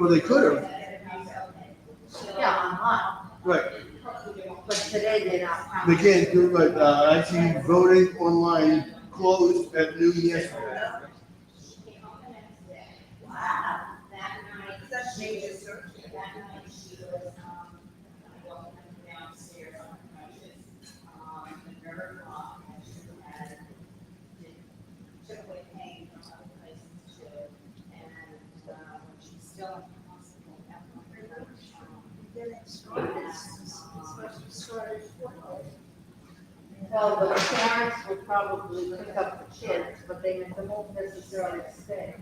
Well, they could have. Yeah, online, Right. but today they're not They counting. can't do it. I see voting online closed at noon yesterday. Wow. That night, That's major search. that night she was, walking downstairs on crutches, the nerve block, and she had, took away pain from other places too. And, when she's still in the hospital, that one, Then it started, started. well, the parents would probably pick up the kids, but they won't necessarily stay.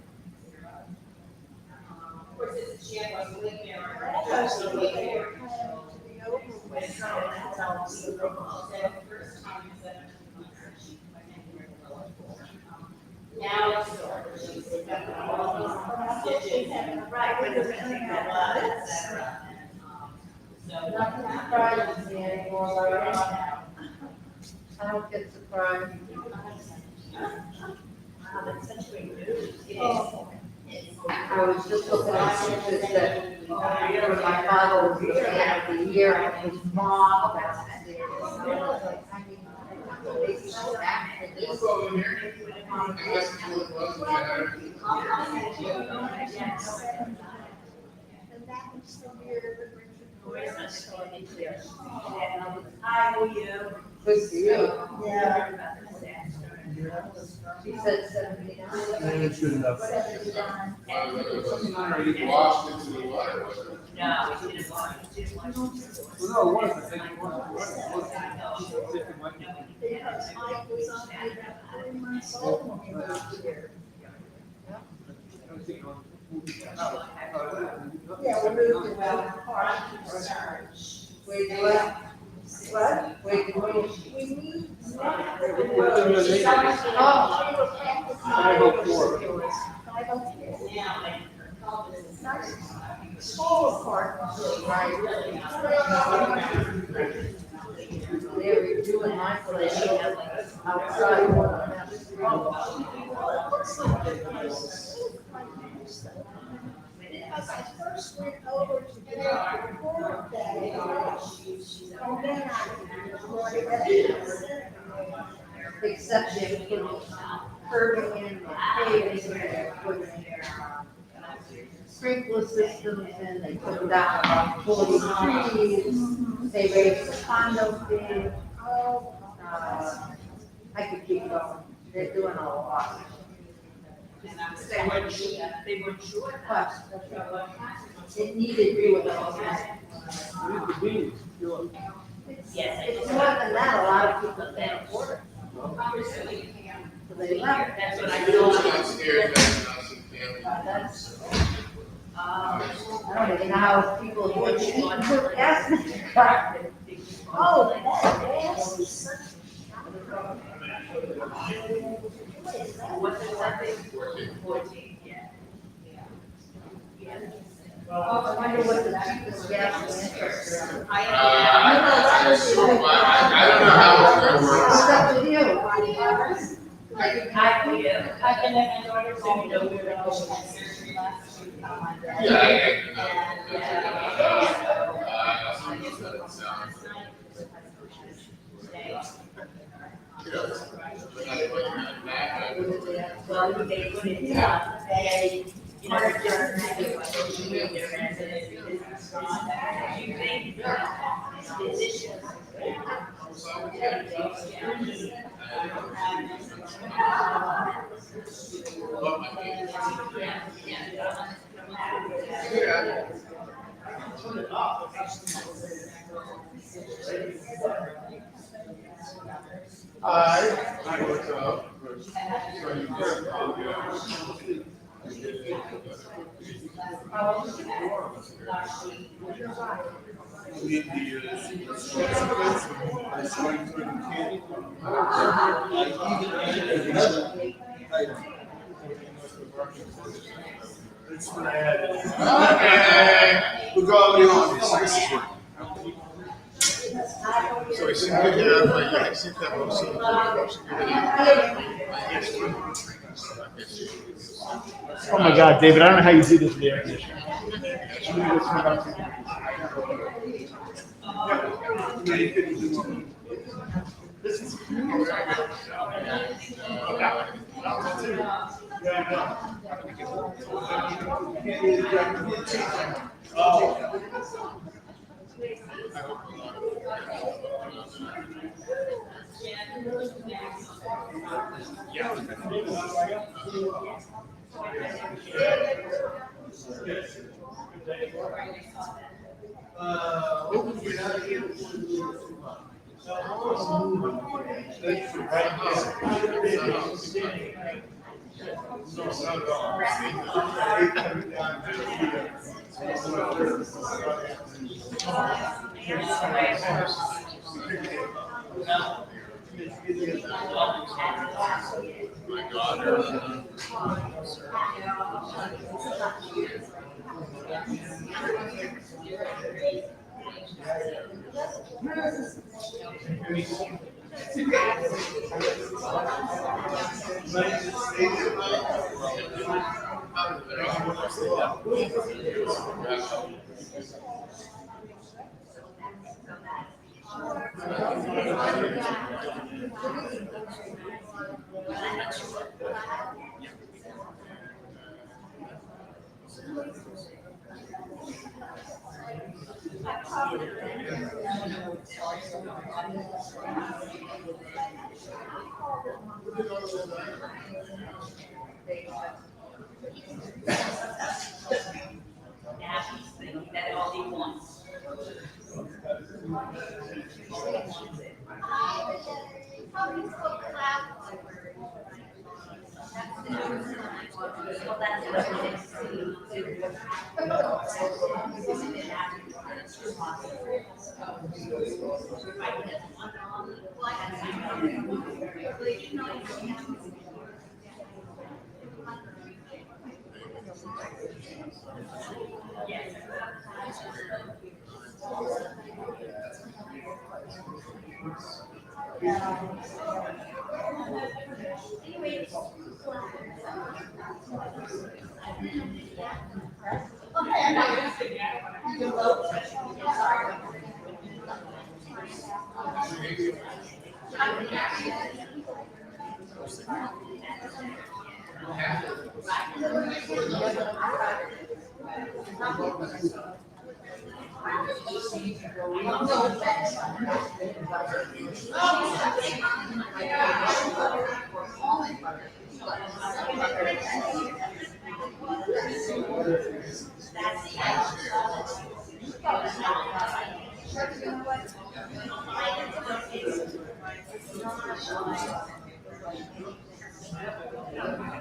Of course, it's a chance to live there. Almost a year. To be over with. So that's all. So the first time is that she went in here to the now it's sort of, she's got all these stitches, right, but it's gonna go blood, et cetera. So nothing surprises me anymore, right? I don't get surprised. That's such great news. I was just looking at pictures that, when my father was the man of the year, and his mom, that's it. I mean, they so active. And that was the year that Richard started. Hi, how are you? Good to you. Yeah. She said 79. Yeah, it's good enough. Already washed into the water, wasn't it? No, she didn't want it. Well, no, it wasn't. I think it was. Because Mike was only about 3 months old when he moved here. Yeah, we moved to Wellington Park. Where you at? What? Where you moved? We need. Small apartment. They were doing my place outside. Because I first went over to get a report that and then I brought it back to the center. Except they put curbing in, paving, they put sprinkler systems in, they took down about 40 trees, they raised the condo fee. I could keep going, they're doing a lot. They weren't sure. But it needed doing. Yes. It's more than that, a lot of people can't afford it. So they left. That's what I It was know. downstairs, that's not some family. That's, I don't even know how people who eat took acid. Oh, that gas is such. What's the Sunday? 14, yeah. Oh, I wonder what the cheapest gas and interest is. I don't know how it's gonna work. It's up to you. I've been at my daughter's, so you know, we were going to surgery last week. Well, they put it down, they, You know, they're just, their residents, business gone. You think, it's issues. That's what I had. We'll go over the office. This is work. So I sent it here, but I sent that motion. Oh my God, David, I don't know how you do this with the air conditioning. Now she's thinking that all he wants.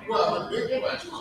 Well, the big question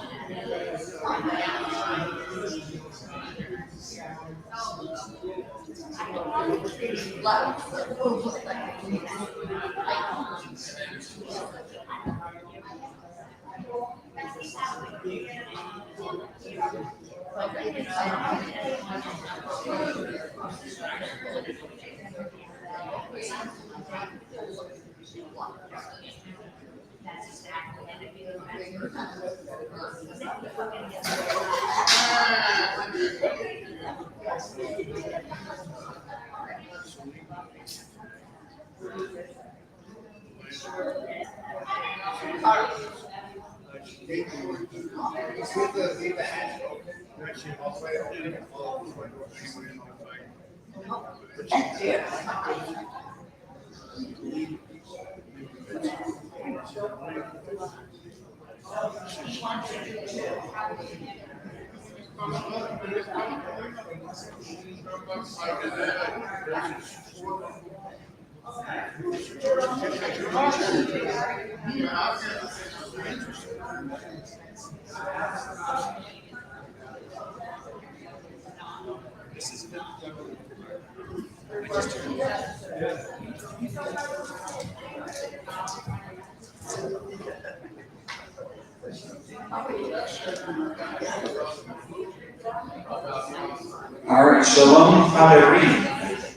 All right, Shalom Chaverim.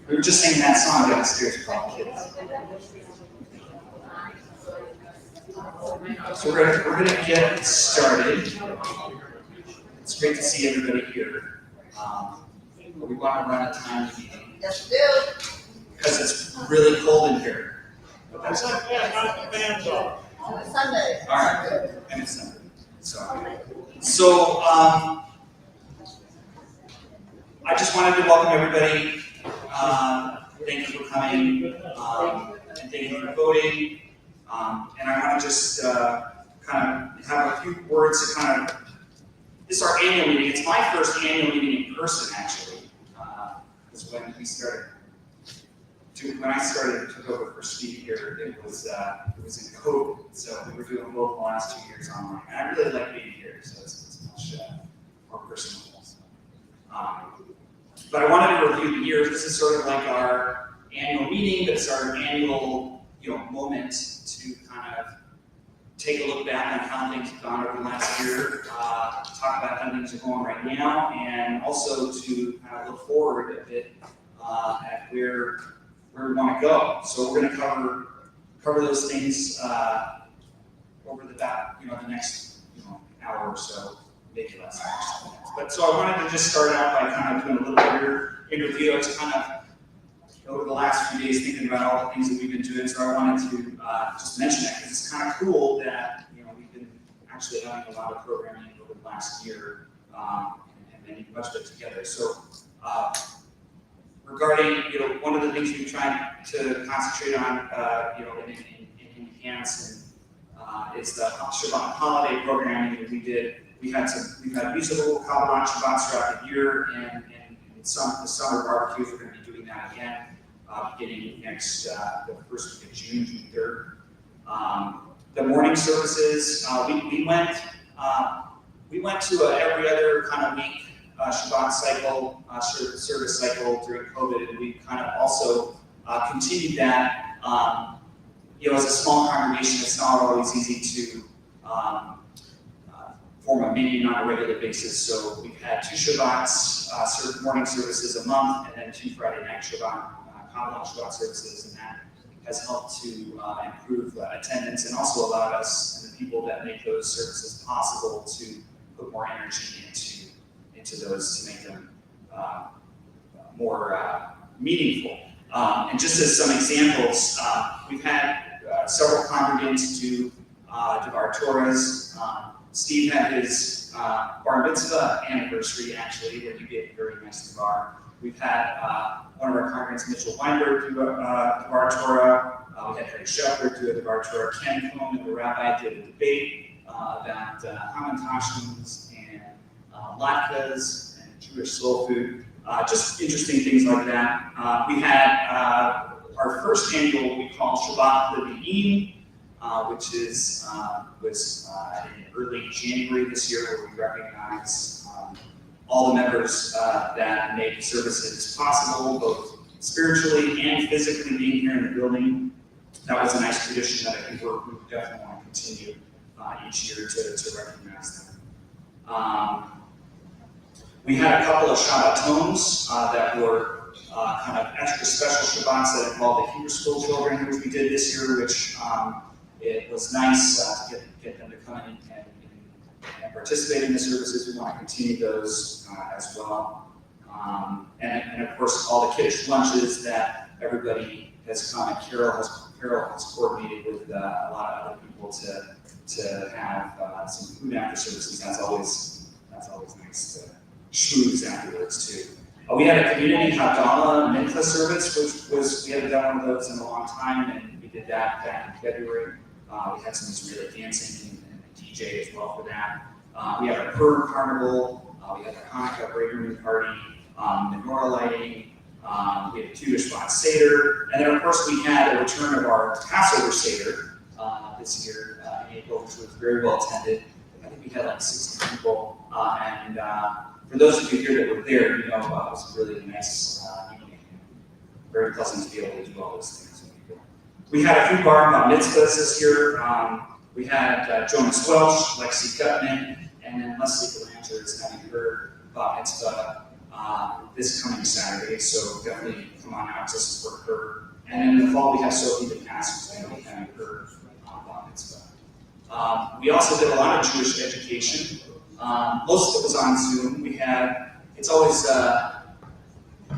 We were just singing that song downstairs for all the kids. So we're gonna get started. It's great to see everybody here. But we want to run a timely meeting. Yes, we do. Because it's really cold in here. But that's Sunday. all right, and it's Sunday. So I just wanted to welcome everybody. Thank you for coming, and thank you for voting. And I want to just kind of have a few words to kind of. This is our annual meeting. It's my first annual meeting in person, actually. Because when I started took over for Steve here, it was in COVID, so we were doing both the last 2 years online. And I really like being here, so it's much more personal. But I wanted to review the year. This is sort of like our annual meeting. That's our annual, moment to kind of take a look back on how things have gone over the last year, talk about how things are going right now, and also to kind of look forward a bit at where we want to go. So we're going to cover those things over the next hour or so, maybe less. But so I wanted to just start out by kind of doing a little bit of your interview. I was kind of over the last few days thinking about all the things that we've been doing, so I wanted to just mention that because it's kind of cool that we've been actually having a lot of programming over the last year and then much of it together. So regarding one of the things we've tried to concentrate on and enhance is the Shabbat holiday programming that we did. We've had musical Kabbalah Shabbats throughout the year, and the summer barbecues. We're going to be doing that again, beginning next the first week of June 3rd. The morning services, we went to every other kind of week Shabbat cycle, service cycle during COVID, and we kind of also continued that. As a small congregation, it's not always easy to form a meeting on a regular basis. So we've had 2 Shabbats, morning services a month, and then 2 Friday night Shabbat, Kabbalah Shabbat services, and that has helped to improve attendance and also allowed us and the people that make those services possible to put more energy into those to make them more meaningful. And just as some examples, we've had several congregants do Devar Torahs. Steve had his bar mitzvah anniversary, actually, where he gave a very nice Devar. We've had one of our congregants, Mitchell Weinberg, do a Devar Torah. We had Harry Shepard do a Devar Torah. Ken Cohn, the rabbi, did a debate about Hamantashims and latkes and Jewish soul food. Just interesting things like that. We had our first annual, what we call Shabbat Levi'im, which was in early January this year, where we recognize all the members that make services possible, both spiritually and physically being here in the building. That was a nice tradition that I think we definitely want to continue each year to recognize them. We had a couple of Shabbatons that were kind of extra special Shabbats that involved the Hebrew school children, which we did this year, which it was nice to get them to come in and participate in the services. We want to continue those as well. And of course, all the kiddish lunches that everybody has come, and Carol has coordinated with a lot of other people to have some food after services. That's always nice to schmooze afterwards too. We had a community Havdalah Mincha service, which we haven't done one of those in a long time, and we did that back in February. We had some Israeli dancing and a DJ as well for that. We had our Purim Carnival. We had our Hanukkah Break Party, menorah lighting. We had a Jewish Shabbat Seder, and then of course we had a return of our Passover Seder this year in April, which was very well attended. I think we had like 60 people, and for those of you here that were there, it was really a nice evening. Very pleasant to be able to do all those things with people. We had a few bar mitzvahs this year. We had Jonas Welch, Lexi Gutman, and then Leslie Galanter is having her bar mitzvah this coming Saturday, so definitely come on out to support her. And in the fall, we have Sophie DePass, who's going to be having her bar mitzvah. We also did a lot of Jewish education. Most of it was on Zoom. It's always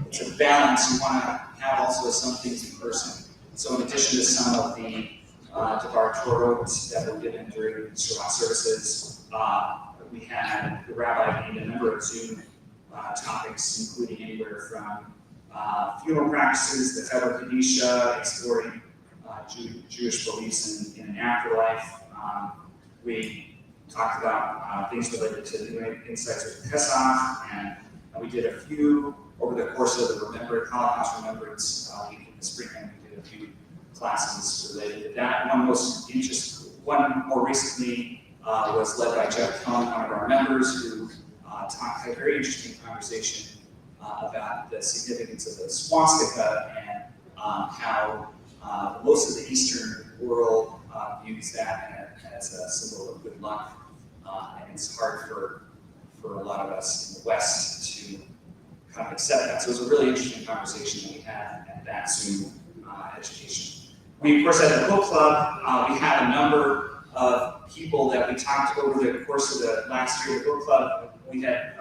it's a balance. You want to have also some things in person. So in addition to some of the Devar Torahs that were given during Shabbat services, we had the rabbi lead a number of Zoom topics, including anywhere from funeral practices, the Federal Kadisha, exploring Jewish beliefs in an afterlife. We talked about things related to the insights of Pesach, and we did a few over the course of the Holocaust Remembrance week in the spring, and we did a few classes related to that. One more recently was led by Jeff Cohn, one of our members, who had a very interesting conversation about the significance of the swastika and how most of the Eastern world views that as a symbol of good luck, and it's hard for a lot of us in the West to kind of accept that. So it was a really interesting conversation that we had at that Zoom education. We, of course, at the book club, we had a number of people that we talked over the course of the last year of the book club. We had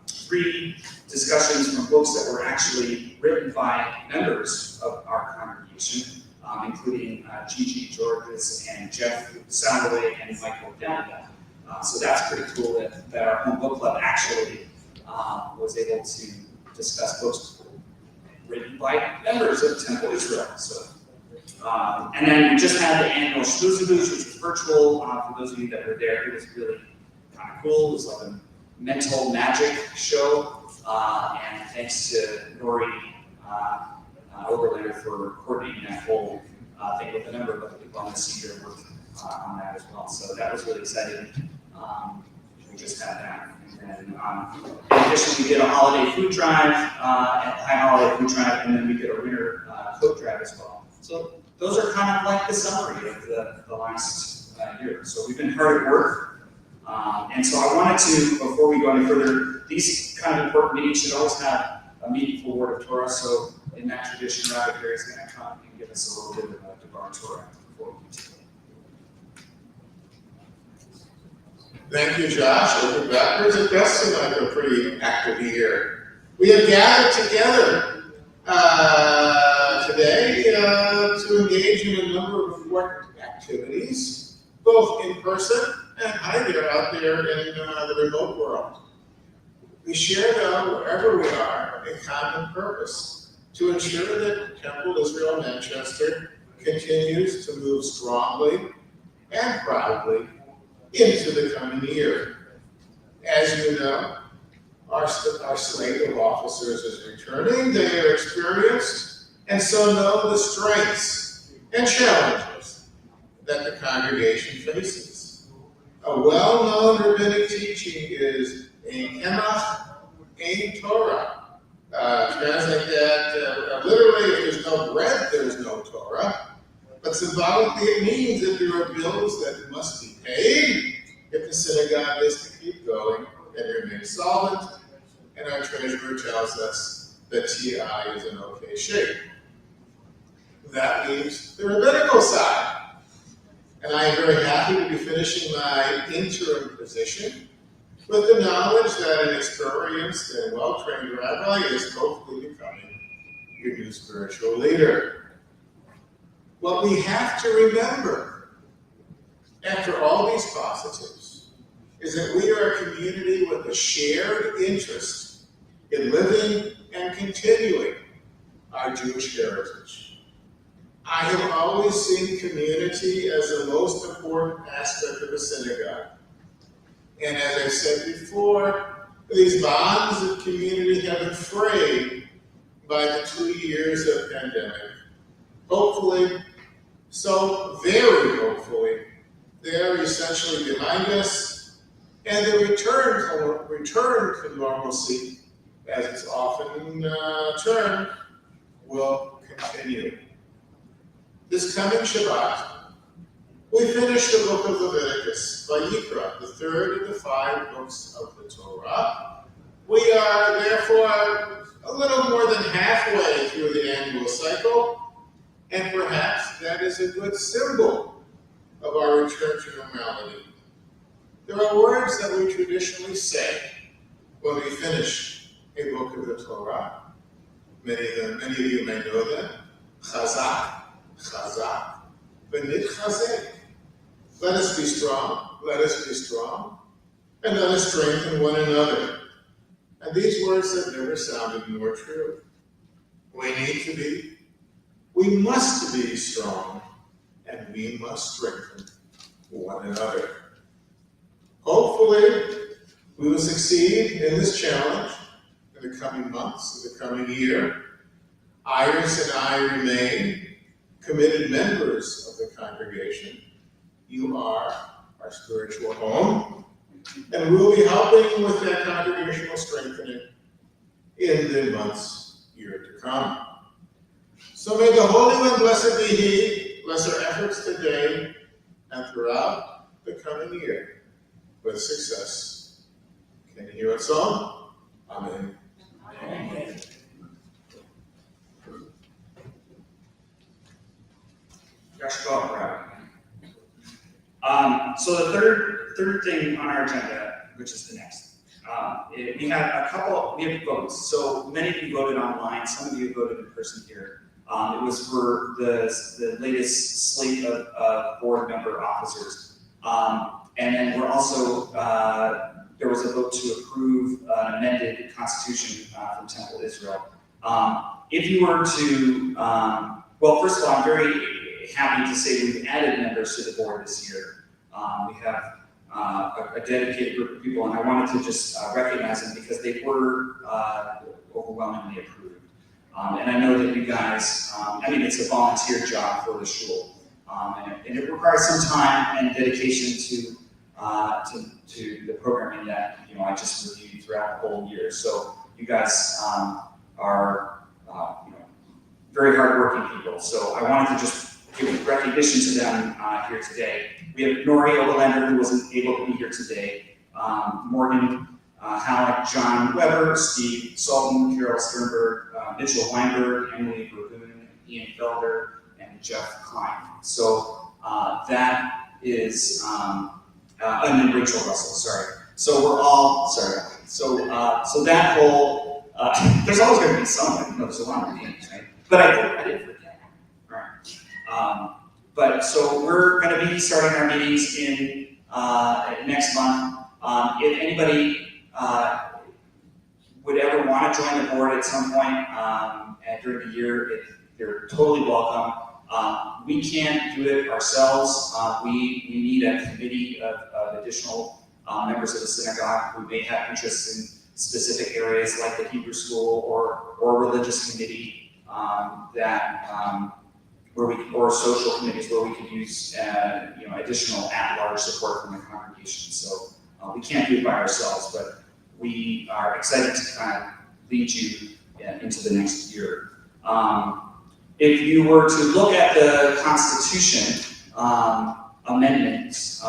3 discussions from books that were actually written by members of our congregation, including Gigi Georges and Jeff Salloway and Michael Daniel. So that's pretty cool that our home book club actually was able to discuss books written by members of Temple Israel. So, and then we just had the annual Shmooze, which was virtual. For those of you that were there, it was really kind of cool. It was like a mental magic show. And thanks to Nori Oberlander for coordinating that whole thing with a number of other people on the senior work on that as well. So that was really exciting. We just had that. And then, in addition, we did a holiday food drive, high holiday food drive, and then we did a winter coat drive as well. So those are kind of like the summary of the last year. So we've been hard at work. And so I wanted to, before we go any further, these kind of important meetings should always have a meaningful word of Torah. So in that tradition, Rabbi Gary is going to come and give us a little bit of Devar Torah before we continue. Thank you, Josh. Looking backwards, it does seem like a pretty active year. We have gathered together today to engage in a number of important activities, both in person and out there in the remote world. We share, though, wherever we are, a common purpose to ensure that Temple Israel Manchester continues to move strongly and proudly into the coming year. As you know, our slate of officers is returning. They are experienced and so know the strengths and challenges that the congregation faces. A well-known rabbinic teaching is Ein Hemach, Ein Torah. Translate that literally, if there's no bread, there's no Torah. But symbolically, it means that there are bills that must be paid if the synagogue is to keep going and remain solvent. And our treasurer tells us that TI is in okay shape. That leaves the rabbinical side. And I am very happy to be finishing my interim position with the knowledge that an experienced and well-trained rabbi is hopefully becoming your new spiritual leader. What we have to remember, after all these positives, is that we are a community with a shared interest in living and continuing our Jewish heritage. I have always seen community as the most important aspect of a synagogue. And as I said before, these bonds of community have been frayed by the 2 years of pandemic. Hopefully, so very hopefully, they are essentially behind us, and the return to normalcy, as it's often termed, will continue. This coming Shabbat, we finish the book of Leviticus, Vayikra, the third of the 5 books of the Torah. We are therefore a little more than halfway through the annual cycle, and perhaps that is a good symbol of our return to normality. There are words that we traditionally say when we finish a book of the Torah. Many of you may know them. Chazak, chazak, v'nitchazek. Let us be strong, let us be strong, and let us strengthen one another. And these words have never sounded more true. We need to be, we must be strong, and we must strengthen one another. Hopefully, we will succeed in this challenge in the coming months, in the coming year. Iris and I remain committed members of the congregation. You are our spiritual home, and we'll be helping with that congregational strengthening in the months yet to come. So may the Holy One, blessed be He, bless our efforts today and throughout the coming year with success. Can you hear it song? Amen. Amen. Josh, go up, Brad. So the third thing on our agenda, which is the next, we have votes. So many of you voted online, some of you voted in person here. It was for the latest slate of board member officers. And then we're also, there was a vote to approve an amended constitution from Temple Israel. If you were to, well, first of all, I'm very happy to say we've added members to the board this year. We have a dedicated group of people, and I wanted to just recognize them because they were overwhelmingly approved. And I know that you guys, it's a volunteer job for the shul, and it requires some time and dedication to the programming that I just reviewed throughout the whole year. So you guys are very hardworking people. So I wanted to just give recognition to them here today. We have Nori Overlander, who wasn't able to be here today, Morgan Halleck, John Weber, Steve Sultan, Carol Sternberg, Mitchell Weinberg, Emily Burgoon, Ian Felder, and Jeff Klein. So that is, and then Rachel Russell, sorry. So we're all, sorry. So that whole, there's always going to be someone, there's a lot of names, right? But I did forget. All right. But so we're going to be starting our meetings in next month. If anybody would ever want to join the board at some point during the year, they're totally welcome. We can't do it ourselves. We need a committee of additional members of the synagogue who may have interests in specific areas like the Hebrew school or religious committee or social committees where we could use additional at-large support from the congregation. So we can't do it by ourselves, but we are excited to kind of lead you into the next year. If you were to look at the Constitution amendments,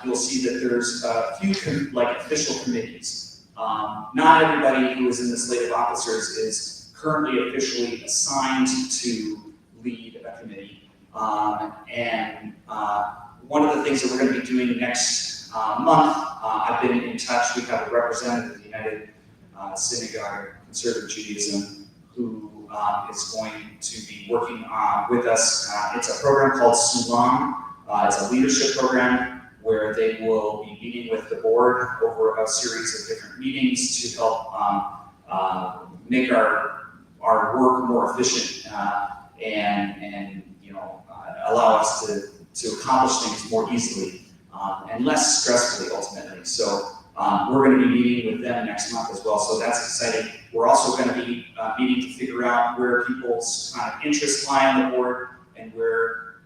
you'll see that there's a few official committees. Not everybody who is in the slate of officers is currently officially assigned to lead a committee. And one of the things that we're going to be doing next month, I've been in touch. We have a representative of the United Synagogue of Conservative Judaism who is going to be working with us. It's a program called Sulam. It's a leadership program where they will be meeting with the board over a series of different meetings to help make our work more efficient and allow us to accomplish things more easily and less stressfully ultimately. So we're going to be meeting with them next month as well, so that's exciting. We're also going to be meeting to figure out where people's kind of interests lie on the board and where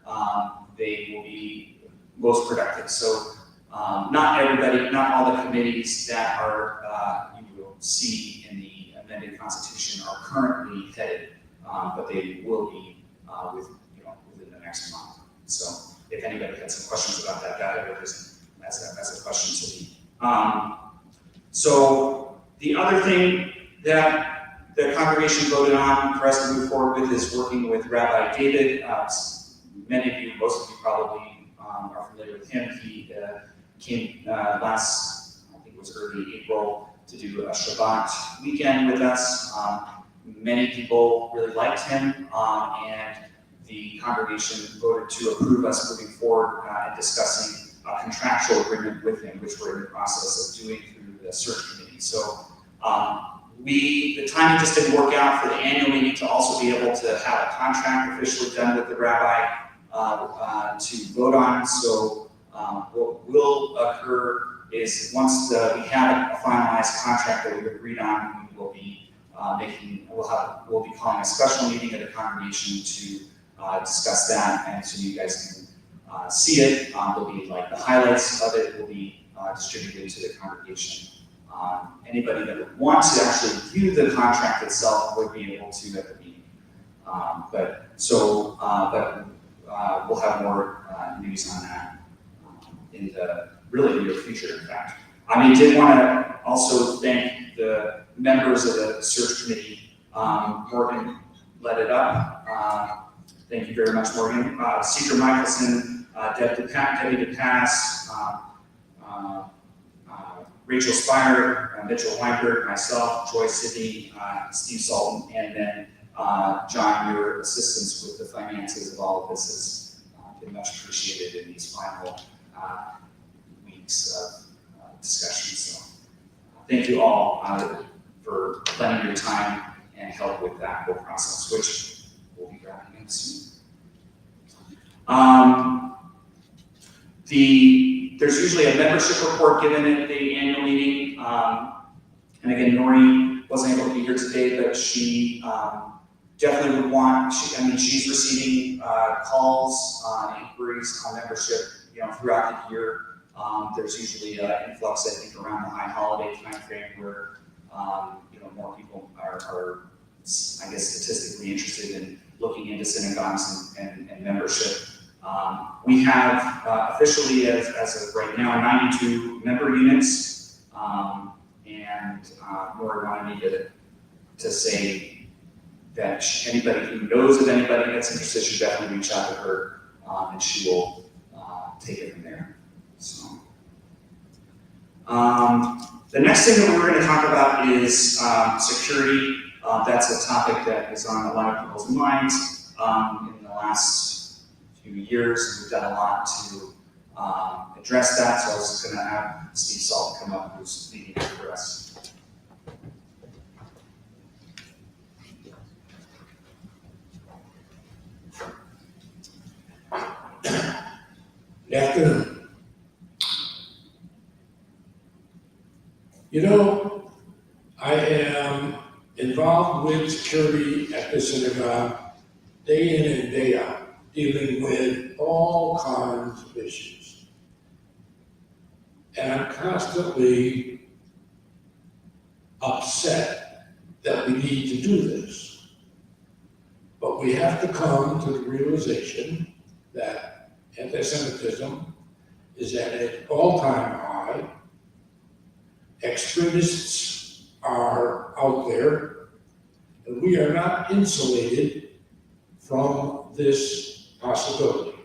they will be most productive. So not all the committees that you will see in the amended Constitution are currently headed, but they will be within the next month. So if anybody had some questions about that, that's a question to me. So the other thing that the congregation voted on for us to move forward with is working with Rabbi David. Many of you, most of you probably are familiar with him. He came last, I think it was early April, to do a Shabbat weekend with us. Many people really liked him, and the congregation voted to approve us moving forward and discussing a contractual agreement with him, which we're in the process of doing through the search committee. So the timing just didn't work out for the annual meeting to also be able to have a contract officially done with the rabbi to vote on. So what will occur is once we have a finalized contract that we've agreed on, we will be we'll be calling a special meeting of the congregation to discuss that, and so you guys can see it. There'll be like the highlights of it will be distributed to the congregation. Anybody that would want to actually view the contract itself would be able to at the meeting. But we'll have more news on that in the really near future, in fact. I did want to also thank the members of the search committee. Morgan led it up. Thank you very much, Morgan. Cedra Michelson, Debbie DePass, Rachel Spire, Mitchell Weinberg, myself, Joy Sidney, Steve Salton, and then John, your assistance with the finances of all of this has been much appreciated in these final weeks of discussion. So thank you all for lending your time and help with that whole process, which we'll be wrapping up soon. There's usually a membership report given at the annual meeting. And again, Nori wasn't able to be here today, but she definitely would want, she's receiving calls, inquiries on membership, throughout the year. There's usually an influx, I think, around the high holiday timeframe where, more people are, I guess, statistically interested in looking into synagogues and membership. We have officially, as of right now, 92 member units, and Nora wanted me to say that anybody who knows of anybody that's interested should definitely reach out to her, and she will take it from there. So, the next thing that we're going to talk about is security. That's a topic that is on a lot of people's minds in the last few years. We've done a lot to address that, so I was just going to have Steve Salt come up, who's leading it for us. Good afternoon. I am involved with security at the synagogue day in and day out, dealing with all kinds of issues. And I'm constantly upset that we need to do this. But we have to come to the realization that anti-Semitism is at an all-time high. Extremists are out there, and we are not insulated from this possibility.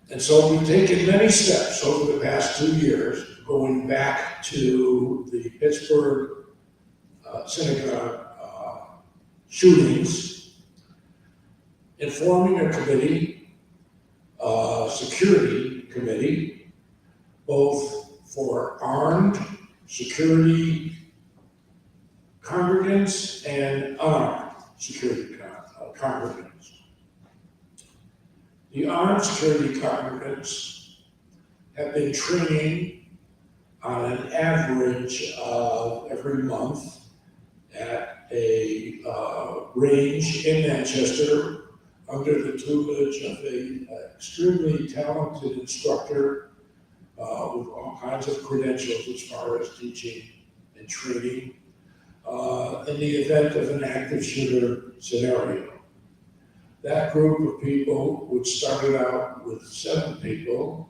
And so we've taken many steps over the past 2 years, going back to the Pittsburgh synagogue shootings, in forming a committee, security committee, both for armed security congregants and unarmed security congregants. The armed security congregants have been training on an average of every month at a range in Manchester under the tutelage of an extremely talented instructor with all kinds of credentials as far as teaching and training in the event of an active shooter scenario. That group of people, which started out with 7 people,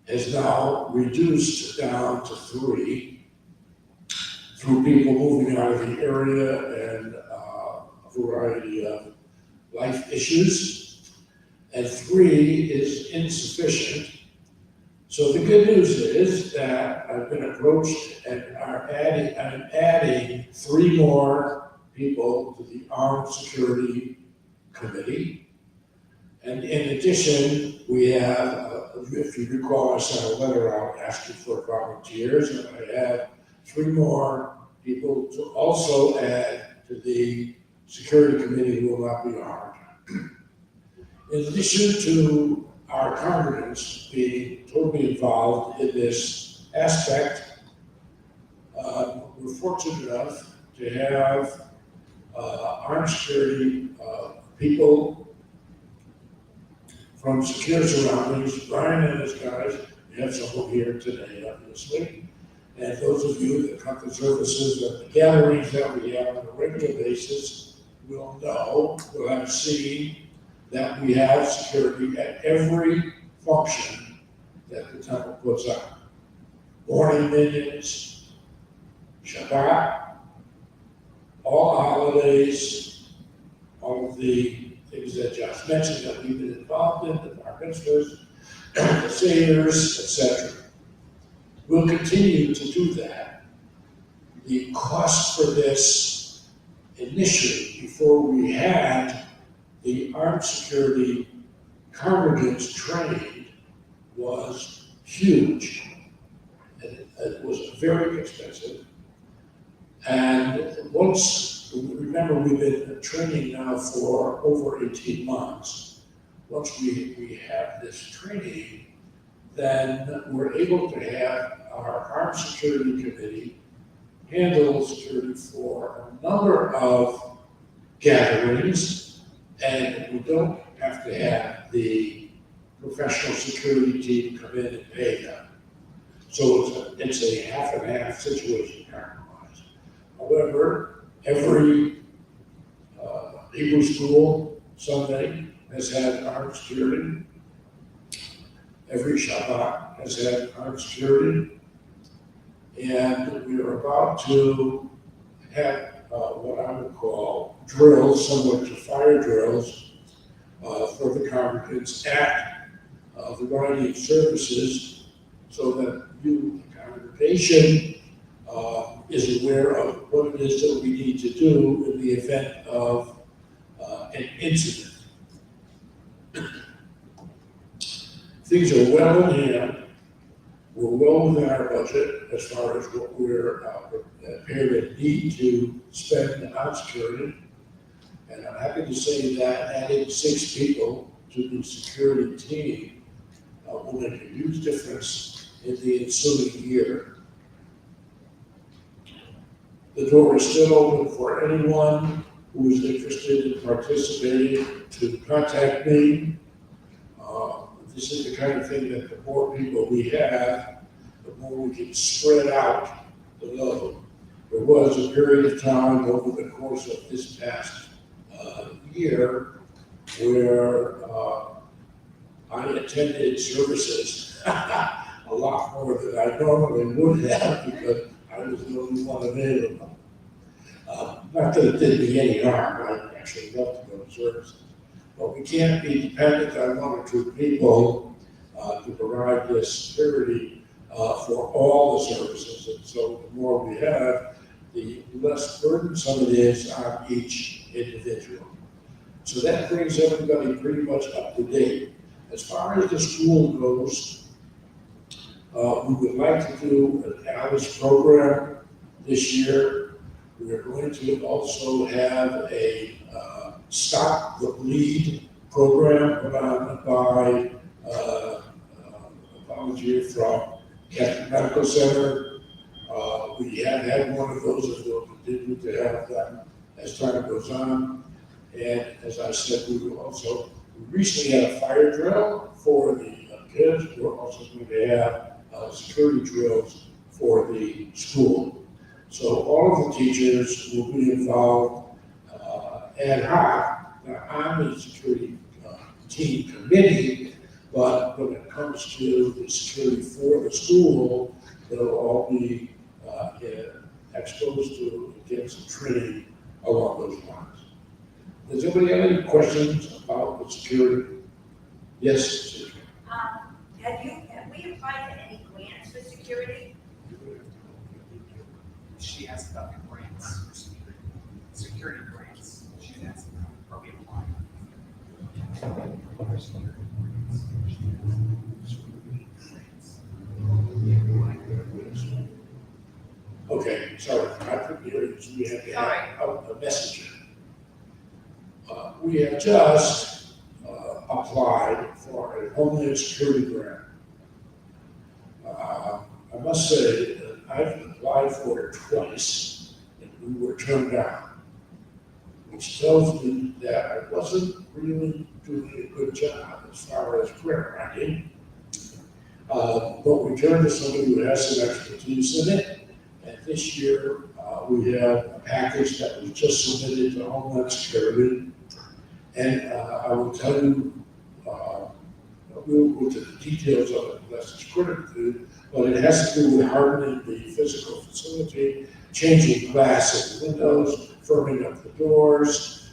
has now reduced down to 3 through people moving out of the area and a variety of life issues. and 3 is insufficient. So the good news is that I've been approached and I'm adding 3 more people to the Armed Security Committee. And in addition, we have, if you recall, I sent a letter out asking for volunteers, and I have 3 more people to also add to the Security Committee who will not be armed. In addition to our congregants being totally involved in this aspect, we're fortunate enough to have armed security people from secure surroundings. Brian and his guys, we have someone here today, obviously. And those of you that come to services and the gatherings that we have on a regular basis will know, will have seen that we have security at every function that the temple puts on. Morning minions, Shabbat, all holidays, all of the things that Josh mentioned that we've been involved in, the bar mitzvahs, the singers, etc. We'll continue to do that. The cost for this initially, before we had the armed security congregants trained, was huge. And it was very expensive. And once, remember, we've been training now for over 18 months. Once we have this training, then we're able to have our Armed Security Committee handle security for a number of gatherings, and we don't have to have the professional security team come in and pay them. So it's a half and half situation compromise. However, every Hebrew school Sunday has had armed security. Every Shabbat has had armed security. And we are about to have what I would call drills, similar to fire drills, for the congregants at a variety of services, so that you, the congregation, is aware of what it is that we need to do in the event of an incident. Things are well in hand. We're well within our budget as far as what we're prepared and need to spend on security. And I'm happy to say that adding 6 people to the security team will make a huge difference in the ensuing year. The door is still open for anyone who is interested in participating to contact me. This is the kind of thing that the more people we have, the more we can spread out the load. There was a period of time over the course of this past year where I attended services a lot more than I normally would have because I was the only one available. Not that it did me any harm, I actually love to go to services. But we can't be dependent on 1 or 2 people to provide this security for all the services. And so the more we have, the less burdensome it is on each individual. So that brings everybody pretty much up to date. As far as the school goes, we would like to do an Alice program this year. We're going to also have a Stop the Bleed program put on by a volunteer from Catholic Medical Center. We have had one of those, and we'll continue to have them as time goes on. And as I said, we recently had a fire drill for the kids. We're also going to have security drills for the school. So all of the teachers will be involved ad hoc. Now, I'm the security team committee, but when it comes to the security for the school, they'll all be exposed to and get some training along those lines. Does anybody have any questions about the security? Yes. Have we applied to any grants for security? She asked about the grants, security grants. She asked about, are we applying? Okay, sorry, I couldn't hear you, so we have to have a messenger. We have just applied for a Homeland Security grant. I must say that I've applied for it twice, and we were turned down, which tells me that I wasn't really doing a good job as far as grant writing. But we turned to somebody who has some expertise in it. And this year, we have a package that was just submitted to Homeland Security. And I will tell you, we'll go to the details of it unless it's critical, but it has to do with hardening the physical facility, changing glass in the windows, firming up the doors.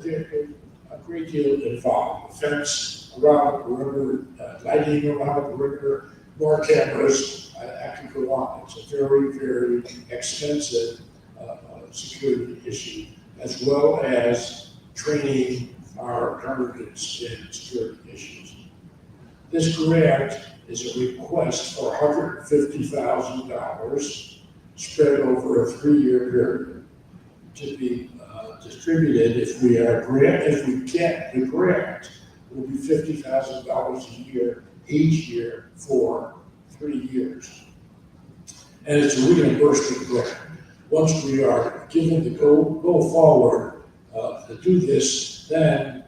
There's a great deal involved. The fence around the perimeter, lighting around the perimeter, more cameras. I can go on. It's a very, very expensive security issue, as well as training our congregants in security issues. This grant is a request for $150,000 spread over a 3-year period to be distributed. If we get the grant, it will be $50,000 a year each year for 3 years. And it's a reimbursement grant. Once we are given the go forward to do this, then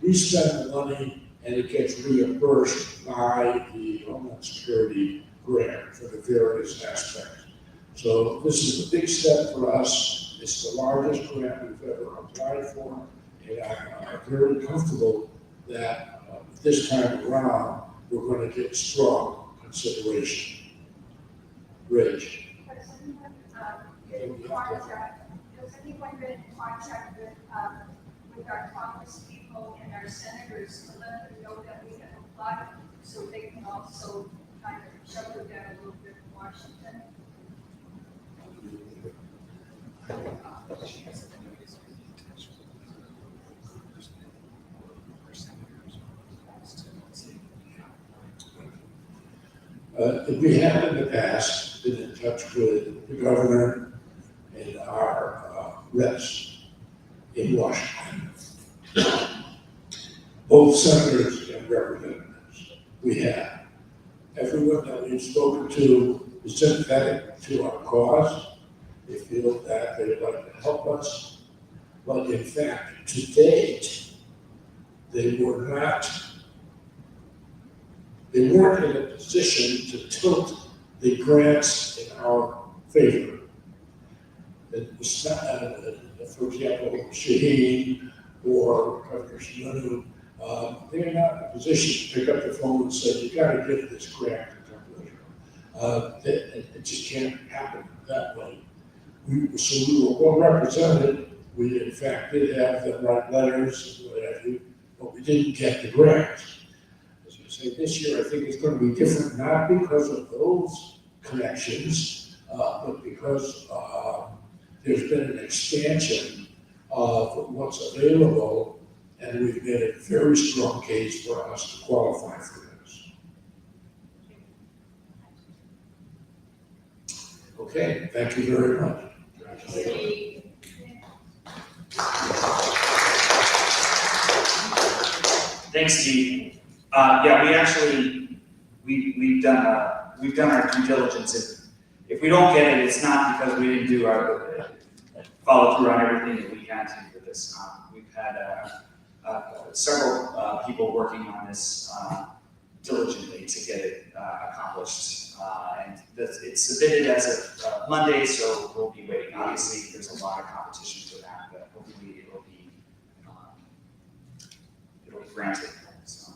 we spend the money and it gets reimbursed by the Homeland Security grant for the various aspects. So this is a big step for us. It's the largest grant we've ever applied for, and I'm very comfortable that this time around we're going to get strong consideration. Rich. Does anyone get in contact with our Congress people and our senators to let them know that we have applied, so they can also kind of shoulder that a little bit in Washington? We have in the past been in touch with the governor and our reps in Washington, both senators and representatives. We have. Everyone that we've spoken to is sympathetic to our cause. They feel that they'd like to help us. But in fact, to date, they weren't in a position to tilt the grants in our favor. It was not, for example, Shaheen or Governor Sununu, they're not in a position to pick up the phone and say, you gotta give this grant to Governor. It just can't happen that way. So we were well represented. We in fact did have them write letters, what have you, but we didn't get the grant. As you say, this year I think it's going to be different, not because of those connections, but because there's been an expansion of what's available, and we've made a very strong case for us to qualify for this. Okay, thank you very much. Thanks, Steve. Yeah, we've done our due diligence. If we don't get it, it's not because we didn't do our follow through on everything that we had to for this. We've had several people working on this diligently to get it accomplished, and it's submitted as of Monday, so we'll be waiting. Obviously, there's a lot of competition for that, but hopefully it'll be granted. So,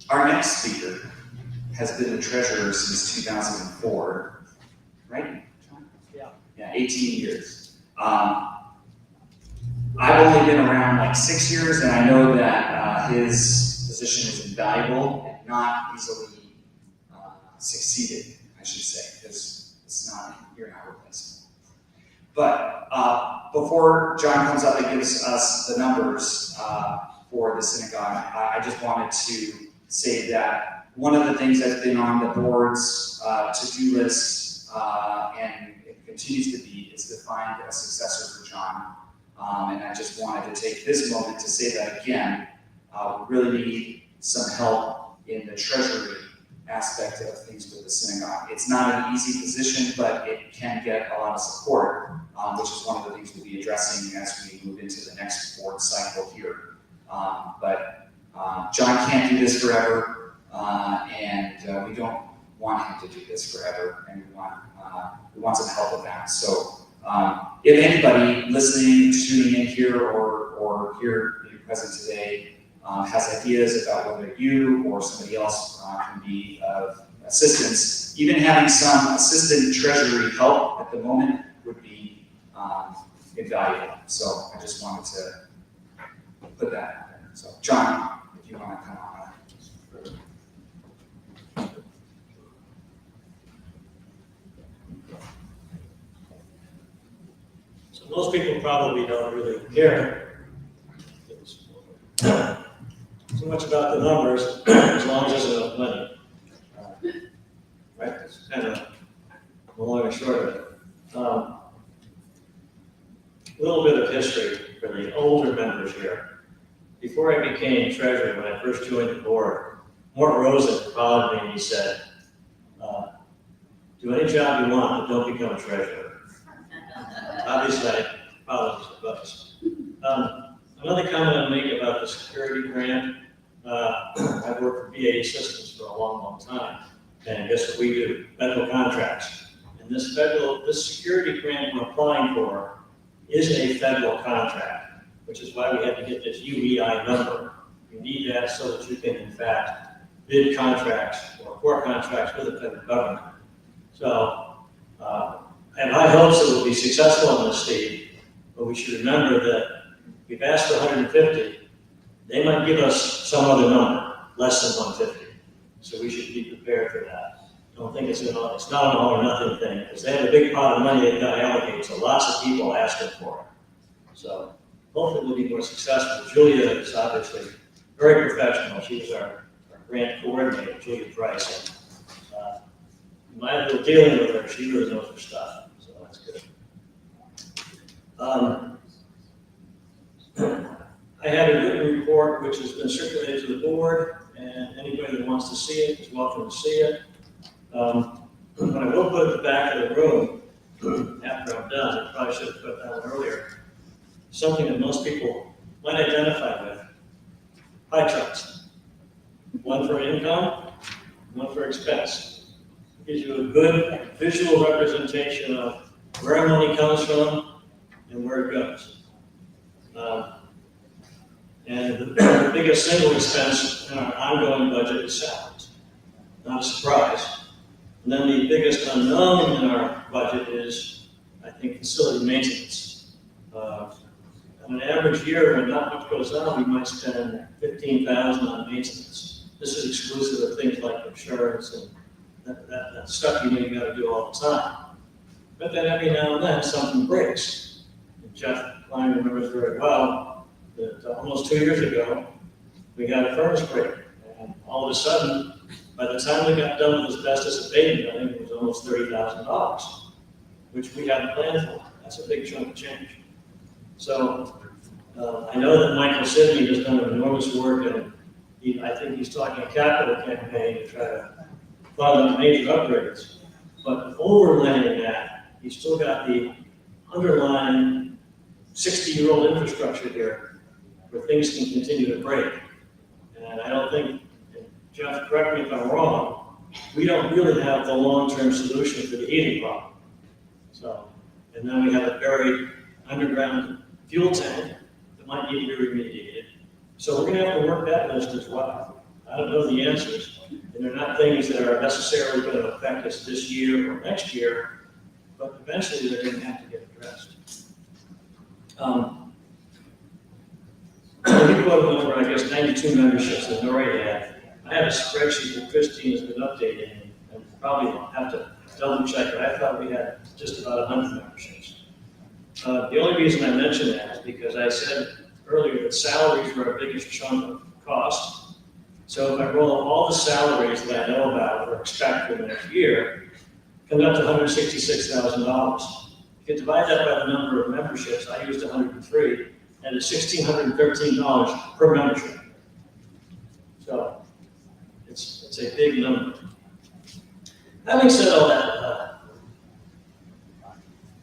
our next speaker has been the treasurer since 2004, right? Yeah. Yeah, 18 years. I've only been around like 6 years, and I know that his position is invaluable and not easily succeeded, I should say, because you're not replaceable. But before John comes up and gives us the numbers for the synagogue, I just wanted to say that one of the things that's been on the board's to-do list, and it continues to be, is to find a successor for John. And I just wanted to take this moment to say that again, we really need some help in the treasury aspect of things with the synagogue. It's not an easy position, but it can get a lot of support, which is one of the things we'll be addressing as we move into the next board cycle here. But John can't do this forever. And we don't want him to do this forever, and we want some help with that. So if anybody listening, tuning in here, or here present today has ideas about whether you or somebody else can be of assistance, even having some assistant treasury help at the moment would be invaluable. So I just wanted to put that out there. So John, if you want to come on. Most people probably don't really care so much about the numbers as long as there's enough money. Right? That's kind of the long and short of it. A little bit of history for the older members here. Before I became treasurer, when I first joined the board, Mort Rosen called me and he said, do any job you want, but don't become a treasurer. Obviously, I apologize for bugs. Another comment I'll make about the security grant, I've worked for BAE Systems for a long, long time, and guess what we do? Federal contracts. And this security grant we're applying for is a federal contract, which is why we had to get this UEI number. You need that so that you can, in fact, bid contracts or core contracts with the federal government. So, I have high hopes that we'll be successful in this state, but we should remember that we've asked for 150. They might give us some other number, less than 150. So we should be prepared for that. Don't think it's not an all or nothing thing, because they have a big pot of money they've got to allocate, so lots of people asking for it. So hopefully we'll be more successful. Julia is obviously very professional. She was our grant coordinator, Julia Price. And, my little dealing with her, she really knows her stuff, so that's good. I have a written report which has been circulated to the board, and anybody that wants to see it is welcome to see it. But I will put at the back of the room, after I'm done, I probably should have put that one earlier, something that most people might identify with: pie charts. One for income, one for expense. Gives you a good visual representation of where money comes from and where it goes. And the biggest single expense in our ongoing budget is salaries. Not a surprise. And then the biggest unknown in our budget is, I think, facility maintenance. On an average year, when not much goes on, we might spend $15,000 on maintenance. This is exclusive of things like insurance and that stuff you got to do all the time. But then every now and then something breaks. And Jeff Klein remembers very well that almost 2 years ago, we got a furnace break. And all of a sudden, by the time we got done with asbestos abatement, I think it was almost $30,000, which we hadn't planned for. That's a big chunk of change. So I know that Michael Sidney has done enormous work, and I think he's talking a capital campaign to try to fund major upgrades. But overlaying that, you still got the underlying 60-year-old infrastructure here where things can continue to break. And I don't think, and Jeff, correct me if I'm wrong, we don't really have the long-term solution for the heating problem. So, and then we have a buried underground fuel tank that might need to be remediated. So we're gonna have to work that list as well. I don't know the answers, and they're not things that are necessarily going to affect us this year or next year, but eventually they're going to have to get addressed. we quoted over, I guess, 92 memberships that Nori had. I have a spreadsheet that Christine has been updating, and probably will have to double check, but I thought we had just about 100 memberships. The only reason I mention that is because I said earlier that salaries were our biggest chunk of cost. So if I roll all the salaries that I know about or expect for the next year, it comes up to $166,000. If you divide that by the number of memberships, I used 103, and it's $1,613 per membership. So it's a big number. Having said all that,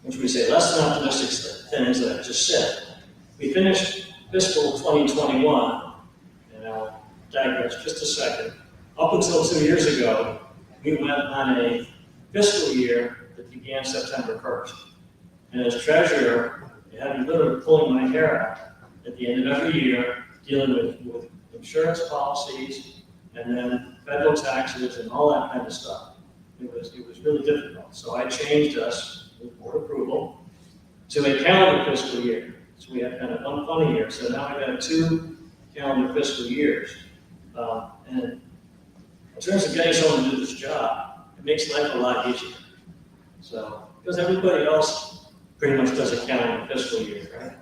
what should we say, less than optimistic things that I just said, we finished fiscal 2021, and I'll digress just a second. Up until 2 years ago, we went on a fiscal year that began September 1st. And as treasurer, I had me literally pulling my hair out at the end of every year, dealing with insurance policies, and then federal taxes and all that kind of stuff. It was really difficult. So I changed us, with board approval, to a calendar fiscal year. So we had kind of one funny year. So now we've got 2 calendar fiscal years. And in terms of getting someone to do this job, it makes life a lot easier. So, because everybody else pretty much does a calendar fiscal year, right?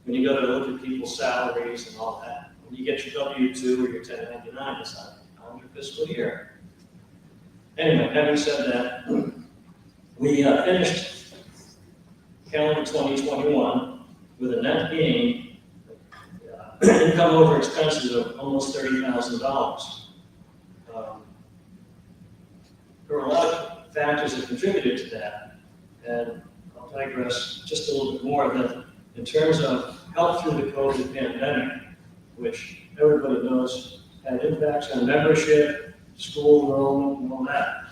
When you go to look at people's salaries and all that, when you get your W-2 or your 1099, it's not a calendar fiscal year. Anyway, having said that, we finished calendar 2021 with a net gain, income over expenses of almost $30,000. There were a lot of factors that contributed to that, and I'll digress just a little bit more. That in terms of help through the COVID pandemic, which everybody knows had impacts on membership, school enrollment, and all that,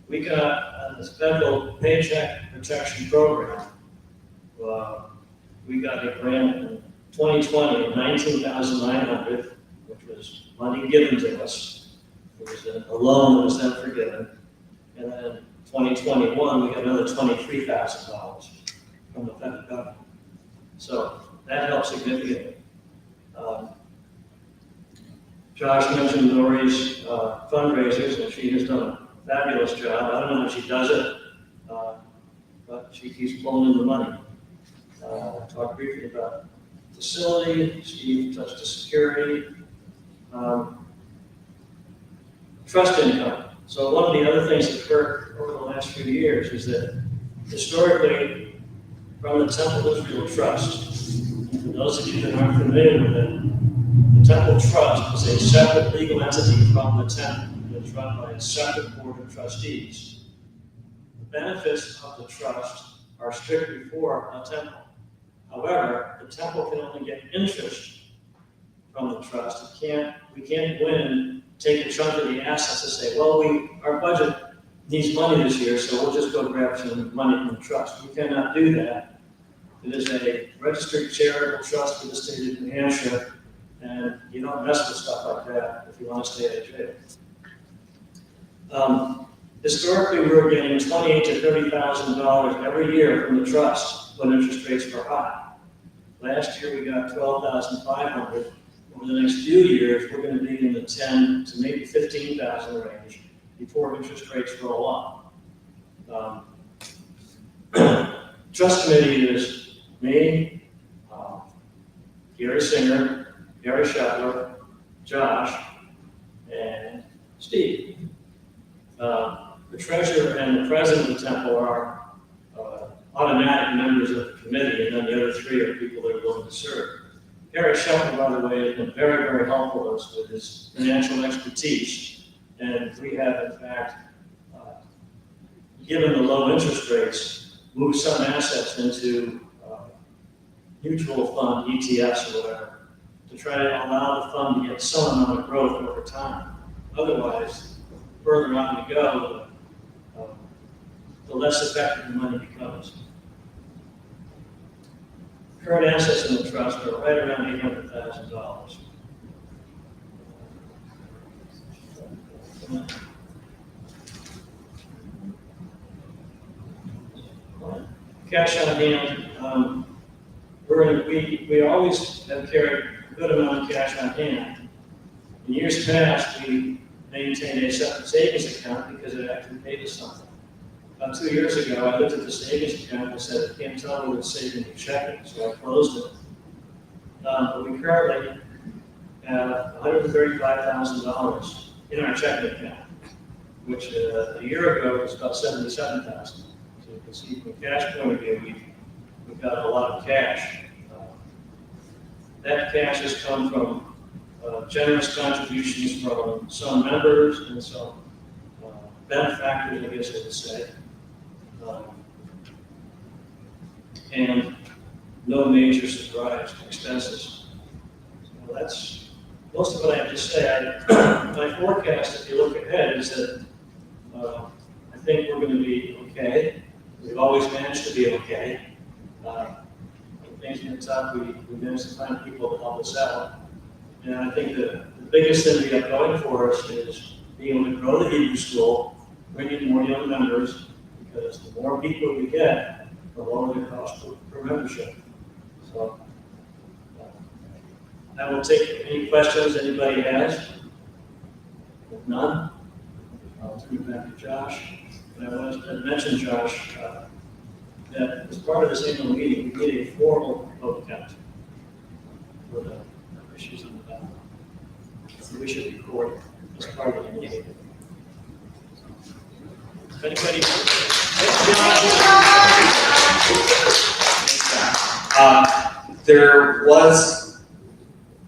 we got this federal Paycheck Protection Program. We got a grant in 2020 of $19,900, which was money given to us. It was a loan that was then forgiven. And then in 2021, we got another $23,000 from the federal government. So that helped significantly. Josh mentioned Nori's fundraisers, and she has done a fabulous job. I don't know how she does it, but she keeps pulling in the money. Talked briefly about facility, Steve touched the security. Trust income. So one of the other things that occurred over the last few years is that historically, from the Temple Israel Trust, and for those of you that aren't familiar with it, the Temple Trust is a separate legal entity from the temple. It's run by a separate board of trustees. The benefits of the trust are strictly for a temple. However, the temple can only get interest from the trust. We can't go in and take a chunk of the assets and say, well, our budget needs money this year, so we'll just go grab some money from the trust. We cannot do that. It is a registered charitable trust for the state of New Hampshire, and you don't mess with stuff like that if you want to stay out of jail. Historically, we were getting $28,000 to $30,000 every year from the trust when interest rates were high. Last year, we got $12,500. Over the next few years, we're going to be in the 10 to maybe 15,000 range before interest rates roll up. Trust committee is me, Gary Singer, Gary Shetler, Josh, and Steve. The treasurer and the president of the temple are automatic members of the committee, and then the other 3 are people that are willing to serve. Gary Shetler, by the way, has been very, very helpful to us with his financial expertise, and we have, in fact, given the low interest rates, moved some assets into mutual fund, ETFs or whatever, to try to allow the fund to get some amount of growth over time. Otherwise, the further on we go, the less effective the money becomes. Current assets in the trust are right around $800,000. Cash on hand. We always have carried good amount of cash on hand. In years past, we maintained a separate savings account because it actually paid us something. About 2 years ago, I looked at the savings account and said, I can't tell whether it's saving or checking, so I closed it. But we currently have $135,000 in our checking account, which a year ago was about $77,000. So you can see from a cash point of view, we've got a lot of cash. That cash has come from generous contributions from some members and some benefactors, I guess I would say. And no major surprise expenses. So that's most of what I have to say. My forecast, if you look ahead, is that I think we're going to be okay. We've always managed to be okay. When things get tough, we manage to find people to help us out. And I think the biggest thing we have going for us is being able to grow the Hebrew school, bring in more young members, because the more people we get, the lower the cost per membership. So I will take any questions anybody has. If none, I'll turn it back to Josh. And I want to mention, Josh, that as part of this annual meeting, we did a formal vote count for the issues in the ballot. So we should record it as part of the meeting. If anybody, There was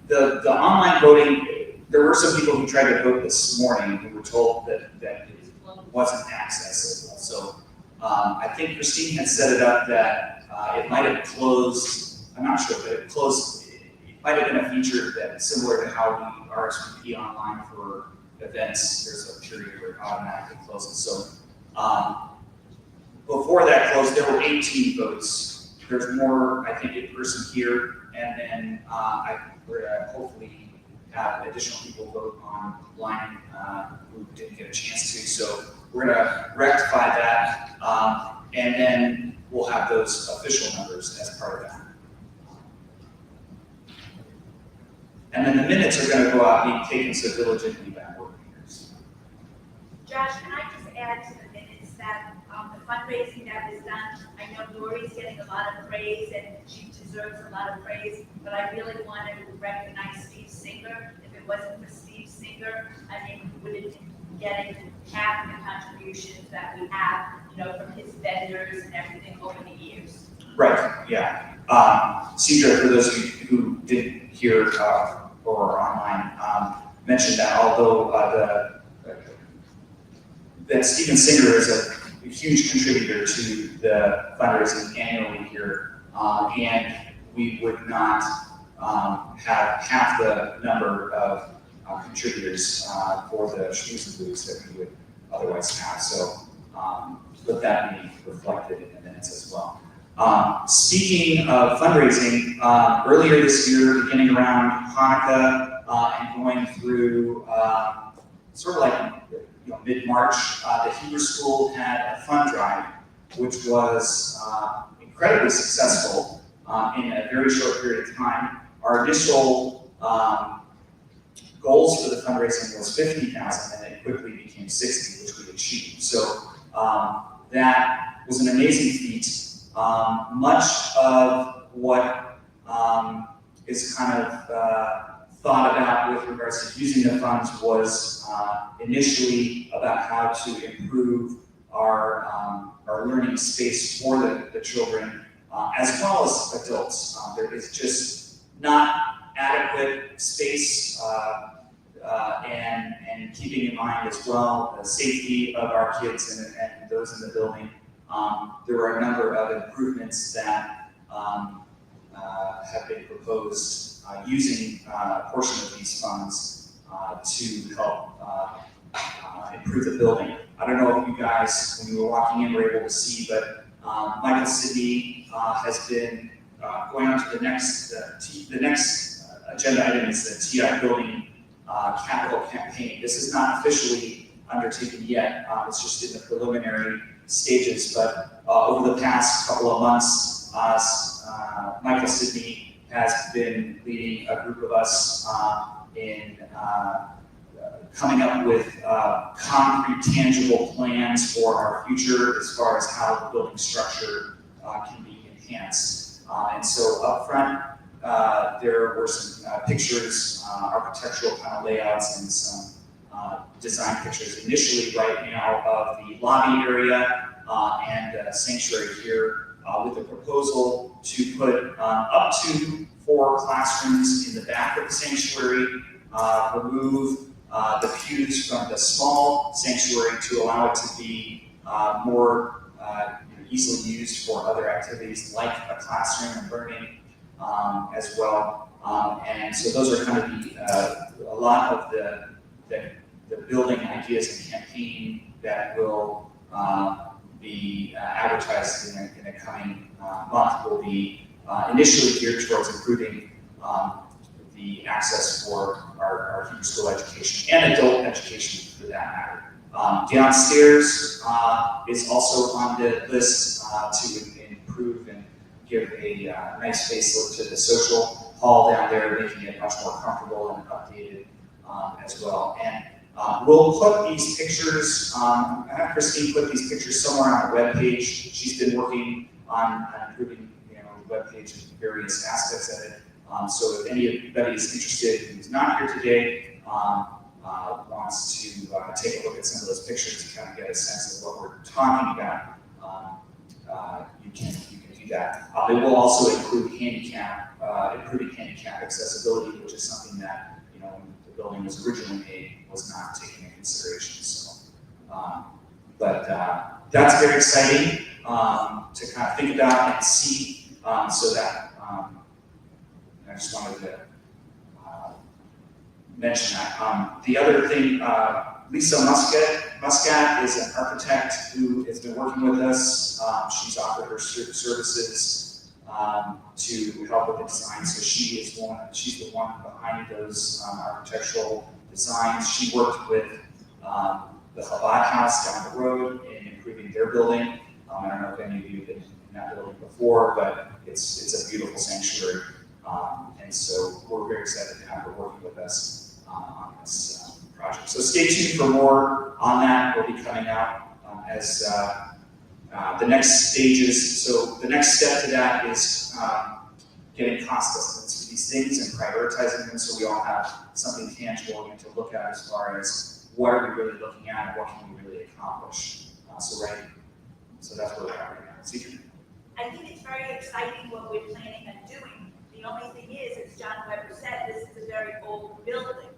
the online voting. There were some people who tried to vote this morning who were told that it wasn't accessible. So I think Christine had set it up that it might have closed. I'm not sure, but it closed. It might have been a feature that similar to how we RSVP online for events. There's a period where it automatically closes. So before that closed, there were 18 votes. There's more, I think, in person here, and then we're gonna hopefully have additional people vote online who didn't get a chance to. So we're gonna rectify that, and then we'll have those official numbers as part of that. And then the minutes are gonna go out being taken so diligently by board members. Josh, can I just add to the minutes that the fundraising that was done, I know Lori's getting a lot of praise and she deserves a lot of praise, but I really want to recognize Steve Singer. If it wasn't for Steve Singer, I mean, we wouldn't be getting half the contributions that we have, from his vendors and everything over the years. Right, yeah. Cedra, for those of you who didn't hear or online, mentioned that although that Stephen Singer is a huge contributor to the fundraising annually here, and we would not have half the number of contributors for the schmooze and booze that we would otherwise have. So let that be reflected in the minutes as well. Speaking of fundraising, earlier this year, beginning around Hanukkah and going through sort of like mid-March, the Hebrew School had a fund drive, which was incredibly successful in a very short period of time. Our initial goals for the fundraising was $50,000, and it quickly became $60,000, which we achieved. So that was an amazing feat. Much of what is kind of thought about with regards to using the funds was initially about how to improve our learning space for the children, as well as adults. There is just not adequate space, and keeping in mind as well the safety of our kids and those in the building. There were a number of improvements that have been proposed using a portion of these funds to help improve the building. I don't know if you guys, when you were walking in, were able to see, but Michael Sidney has been going on to the next agenda item is the TI building capital campaign. This is not officially undertaken yet. It's just in the preliminary stages, but over the past couple of months, Michael Sidney has been leading a group of us in coming up with concrete, tangible plans for our future as far as how the building structure can be enhanced. And so up front, there were some pictures, architectural kind of layouts, and some design pictures initially right now of the lobby area and sanctuary here with a proposal to put up to 4 classrooms in the back of the sanctuary, remove the pews from the small sanctuary to allow it to be more easily used for other activities like a classroom and learning as well. And so those are kind of a lot of the building ideas and campaign that will be advertised in the coming month will be initially geared towards improving the access for our future school education and adult education for that matter. Downstairs is also on the list to improve and give a nice facelift to the social hall down there, making it much more comfortable and updated as well. And we'll put these pictures, have Christine put these pictures somewhere on the webpage. She's been working on improving the webpage and various aspects of it. So if anybody is interested who's not here today, wants to take a look at some of those pictures to kind of get a sense of what we're talking about, you can do that. It will also include improving handicap accessibility, which is something that when the building was originally made was not taken into consideration. So, but that's very exciting to kind of think about and see. So that I just wanted to mention that. The other thing, Lisa Muscat is an architect who has been working with us. She's offered her services to help with the design. So she's the one behind those architectural designs. She worked with the Chabad House down the road in improving their building. I don't know if any of you have been in that building before, but it's a beautiful sanctuary. And so we're very excited to have her working with us on this project. So stay tuned for more on that. Will be coming out as the next stages. So the next step to that is getting cost estimates for these things and prioritizing them so we all have something tangible to look at as far as what are we really looking at and what can we really accomplish. So that's where we're at right now. I think it's very exciting what we're planning on doing. The only thing is, as John Weber said, this is a very old building.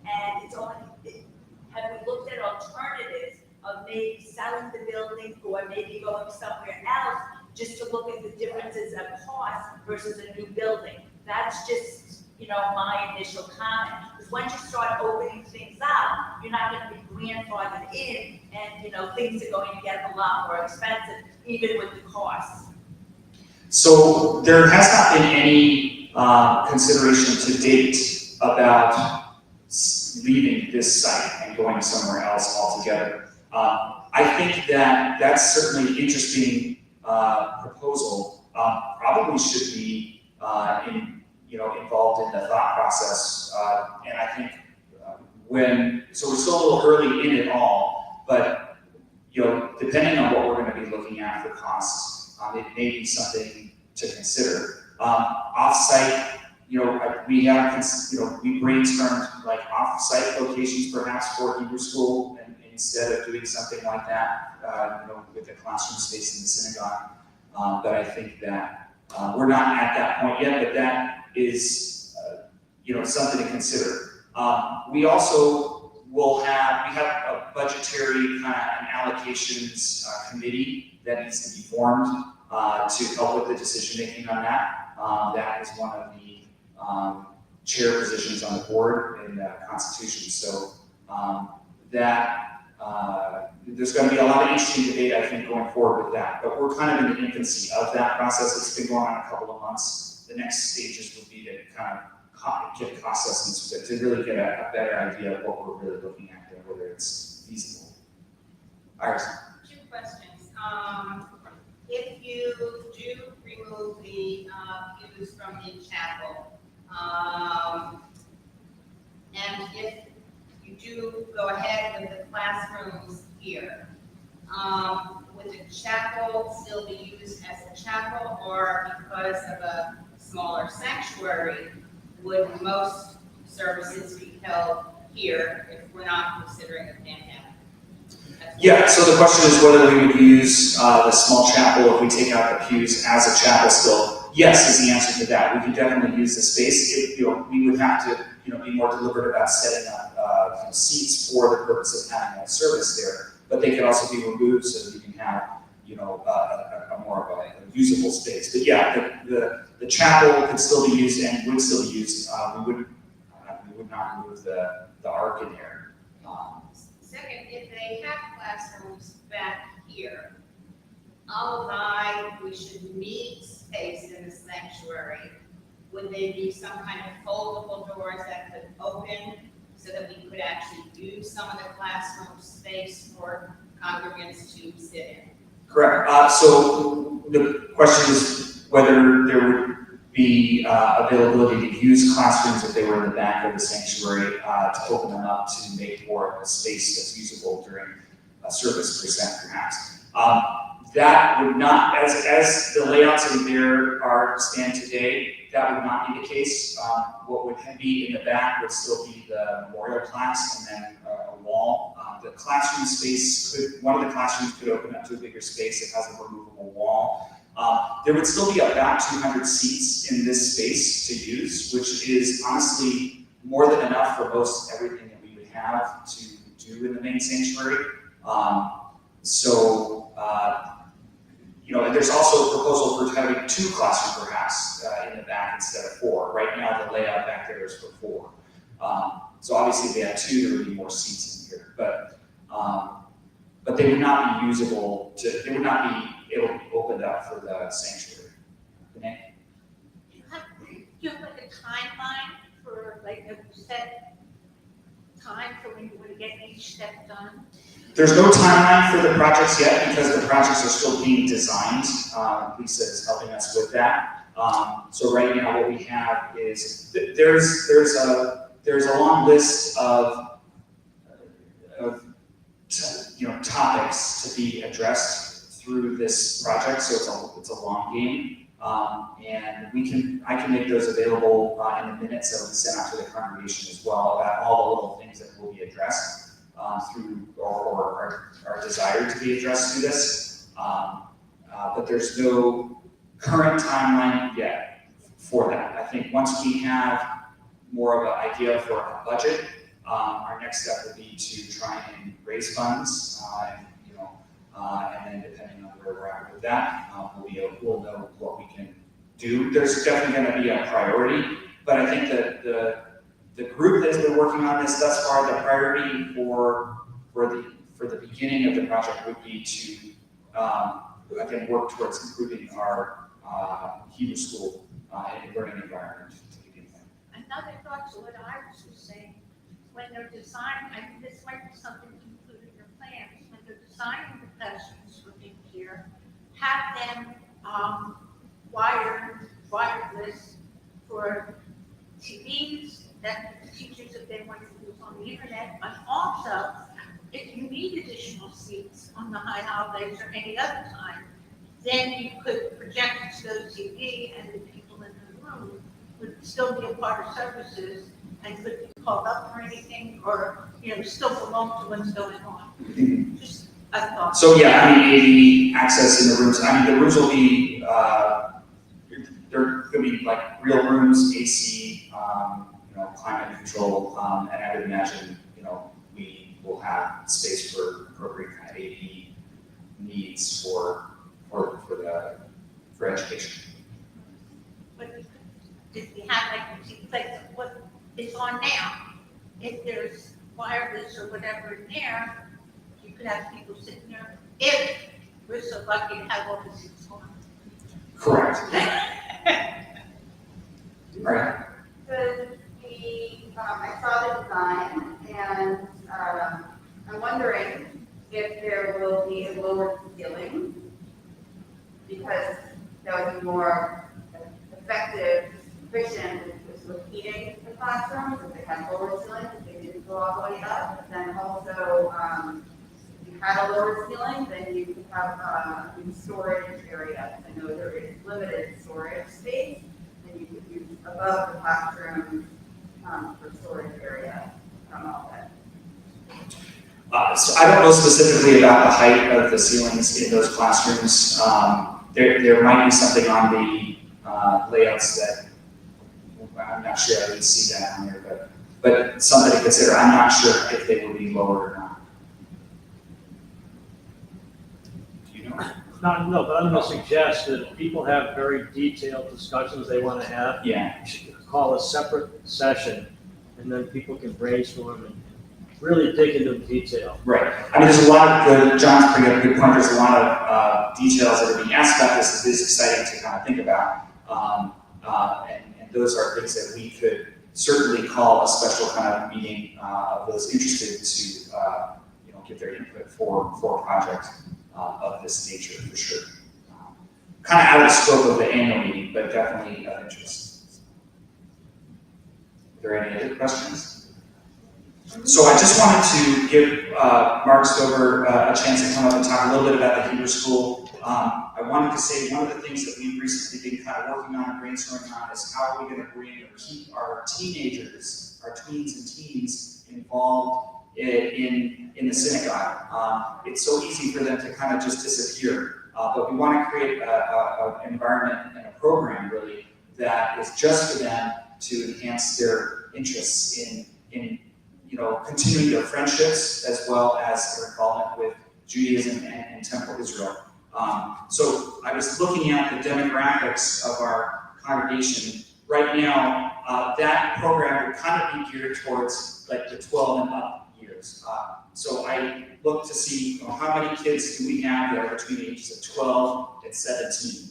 And have we looked at alternatives of maybe selling the building or maybe going somewhere else just to look at the differences of cost versus a new building? That's just, my initial comment. Because once you start opening things up, you're not going to be grandfathered in and, things are going to get a lot more expensive, even with the costs. So there has not been any consideration to date about leaving this site and going somewhere else altogether. I think that that's certainly an interesting proposal. Probably should be involved in the thought process. And I think so we're still a little early in it all, but depending on what we're going to be looking at for costs, it may be something to consider. Off-site, we brainstormed like off-site locations perhaps for Hebrew school, and instead of doing something like that, with the classroom space in the synagogue. But I think that we're not at that point yet, but that is, something to consider. We also we have a budgetary kind of an allocations committee that needs to be formed to help with the decision making on that. That is one of the chair positions on the board in the Constitution. So there's going to be a lot of interesting debate, I think, going forward with that. But we're kind of in the infancy of that process. It's been going on a couple of months. The next stages will be to kind of get cost estimates to really get a better idea of what we're really looking at there, whether it's feasible. Iris. 2 questions. If you do remove the use from in chapel. And if you do go ahead with the classrooms here, would the chapel still be used as a chapel, or because of a smaller sanctuary, would most services be held here if we're not considering a pandemic? Yeah, so the question is whether we would use the small chapel if we take out the pews as a chapel still. Yes is the answer to that. We could definitely use the space. We would have to be more deliberate about setting up seats for the purpose of having a service there. But they could also be removed so that you can have a more of a usable space. But yeah, the chapel could still be used and would still be used. We would not remove the ark in there. Second, if they have classrooms back here, although we should need space in the sanctuary, would they be some kind of foldable doors that could open so that we could actually use some of the classroom space for congregants to sit in? Correct. So the question is whether there would be availability to use classrooms if they were in the back of the sanctuary to open them up to make more of a space that's usable during a service perhaps. That would not, as the layouts in there stand today, that would not be the case. What would be in the back would still be the memorial plaques and then a wall. The classroom space one of the classrooms could open up to a bigger space. It has a removable wall. There would still be about 200 seats in this space to use, which is honestly more than enough for most everything that we would have to do in the main sanctuary. And there's also a proposal for having 2 classrooms perhaps in the back instead of 4. Right now, the layout back there is for 4. So obviously, if they had 2, there would be more seats in here, but they would not be usable. They would not be able to be opened up for the sanctuary. Okay? Do you have like a timeline for like a set time for when you want to get each step done? There's no timeline for the projects yet because the projects are still being designed. Lisa is helping us with that. So right now, what we have is there's a long list of topics to be addressed through this project. So it's a long game, and I can make those available in the minutes that we send out to the congregation as well about all the little things that will be addressed. Through or are desired to be addressed through this, but there's no current timeline yet for that. I think once we have more of an idea for a budget, our next step would be to try and raise funds, and then depending on where we're at with that, we'll know what we can do. There's definitely going to be a priority, but I think that the group that's been working on this thus far, the priority for the beginning of the project would be to again work towards improving our Hebrew school and learning environment to begin with. Another thought to what Iris was saying, when they're designing, I think this might be something to include in your plans, when they're designing the classrooms for next year, have them wireless for TVs that the teachers, if they want to use on the internet, but also, if you need additional seats on the high holidays or any other time, then you could project it to the TV and the people in the room would still be a part of services and could be called up or anything, or, still belong to what's going on. Just a thought. So yeah, AV access in the rooms. The rooms will be, they're going to be like real rooms, AC, climate control, and I would imagine, we will have space for appropriate kind of AV needs for education. But if you have like what is on now, if there's wireless or whatever in there, you could have people sitting there, if we're so lucky to have all the seats on. Correct. Right. I saw the design, and I'm wondering if there will be a lower ceiling, because that would be more effective, efficient with heating the classrooms, if they had lower ceilings, if they didn't go all the way up. Then also, if you had a lower ceiling, then you could have storage areas. I know there is limited storage space, and you could use above the classroom for storage area from all that. So I don't know specifically about the height of the ceilings in those classrooms. There might be something on the layouts that I'm not sure. I didn't see that on there, but something to consider. I'm not sure if they will be lower or not. Do you know? No, but I'm gonna suggest that if people have very detailed discussions they wanna have, Yeah. you should call a separate session, and then people can brainstorm and really dig into the detail. Right. I mean, there's a lot of John's bringing up a good point. There's a lot of details that are being asked about this. It is exciting to kind of think about. And those are things that we could certainly call a special kind of meeting of those interested to give their input for a project of this nature for sure. Kind of out of the scope of the annual meeting, but definitely of interest. Are there any other questions? So I just wanted to give Mark Stover a chance to come up and talk a little bit about the Hebrew School. I wanted to say one of the things that we've recently been kind of working on and brainstorming on is how are we going to bring or keep our teenagers, our tweens and teens involved in the synagogue. It's so easy for them to kind of just disappear, but we want to create an environment and a program really that is just for them to enhance their interests in continuing their friendships as well as their involvement with Judaism and Temple Israel. So I was looking at the demographics of our congregation. Right now, that program would kind of be geared towards like the 12 and up years. So I looked to see how many kids do we have that are between the ages of 12 and 17.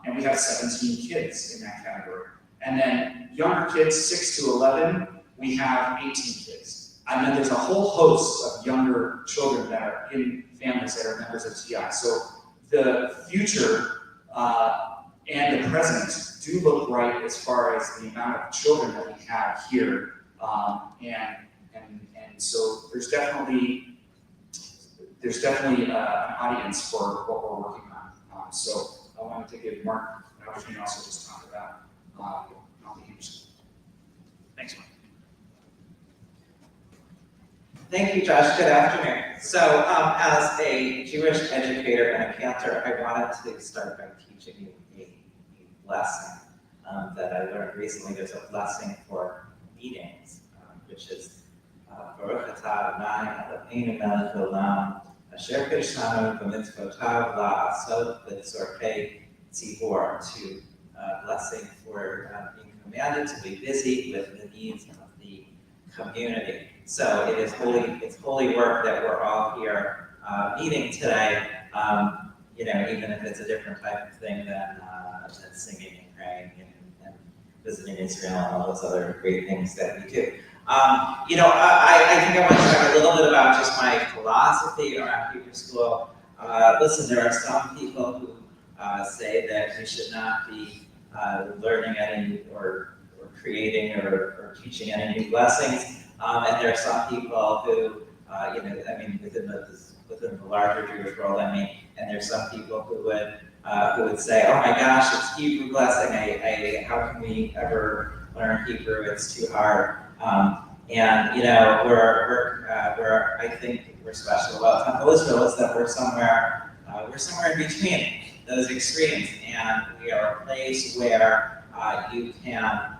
And we have 17 kids in that category. And then younger kids, 6 to 11, we have 18 kids. And then there's a whole host of younger children that are in families that are members of TI. So the future and the present do look right as far as the amount of children that we have here. And so there's definitely an audience for what we're working on. So I wanted to give Mark an opportunity also to just talk about the Hebrew School. Thanks, Mark. Thank you, Josh. Good afternoon. So, as a Jewish educator and a cantor, I wanted to start by teaching you a lesson that I learned recently. There's a blessing for meetings, which is Baruch atah Adonai Eloheinu melech haolam asher kidshanu b'mitzvotav la'asot b'tzorkei tzibor, to blessing for being commanded to be busy with the needs of the community. So it's holy work that we're all here meeting today, even if it's a different type of thing than singing and praying and visiting Israel and all those other great things that we do. I think I want to talk a little bit about just my philosophy around Hebrew School. Listen, there are some people who say that we should not be learning any or creating or teaching any new blessings. And there are some people who, within the larger Jewish world, and there's some people who would say, oh my gosh, it's Hebrew blessing. How can we ever learn Hebrew? It's too hard. I think we're special about Temple Israel is that we're somewhere in between those extremes, and we are a place where you can.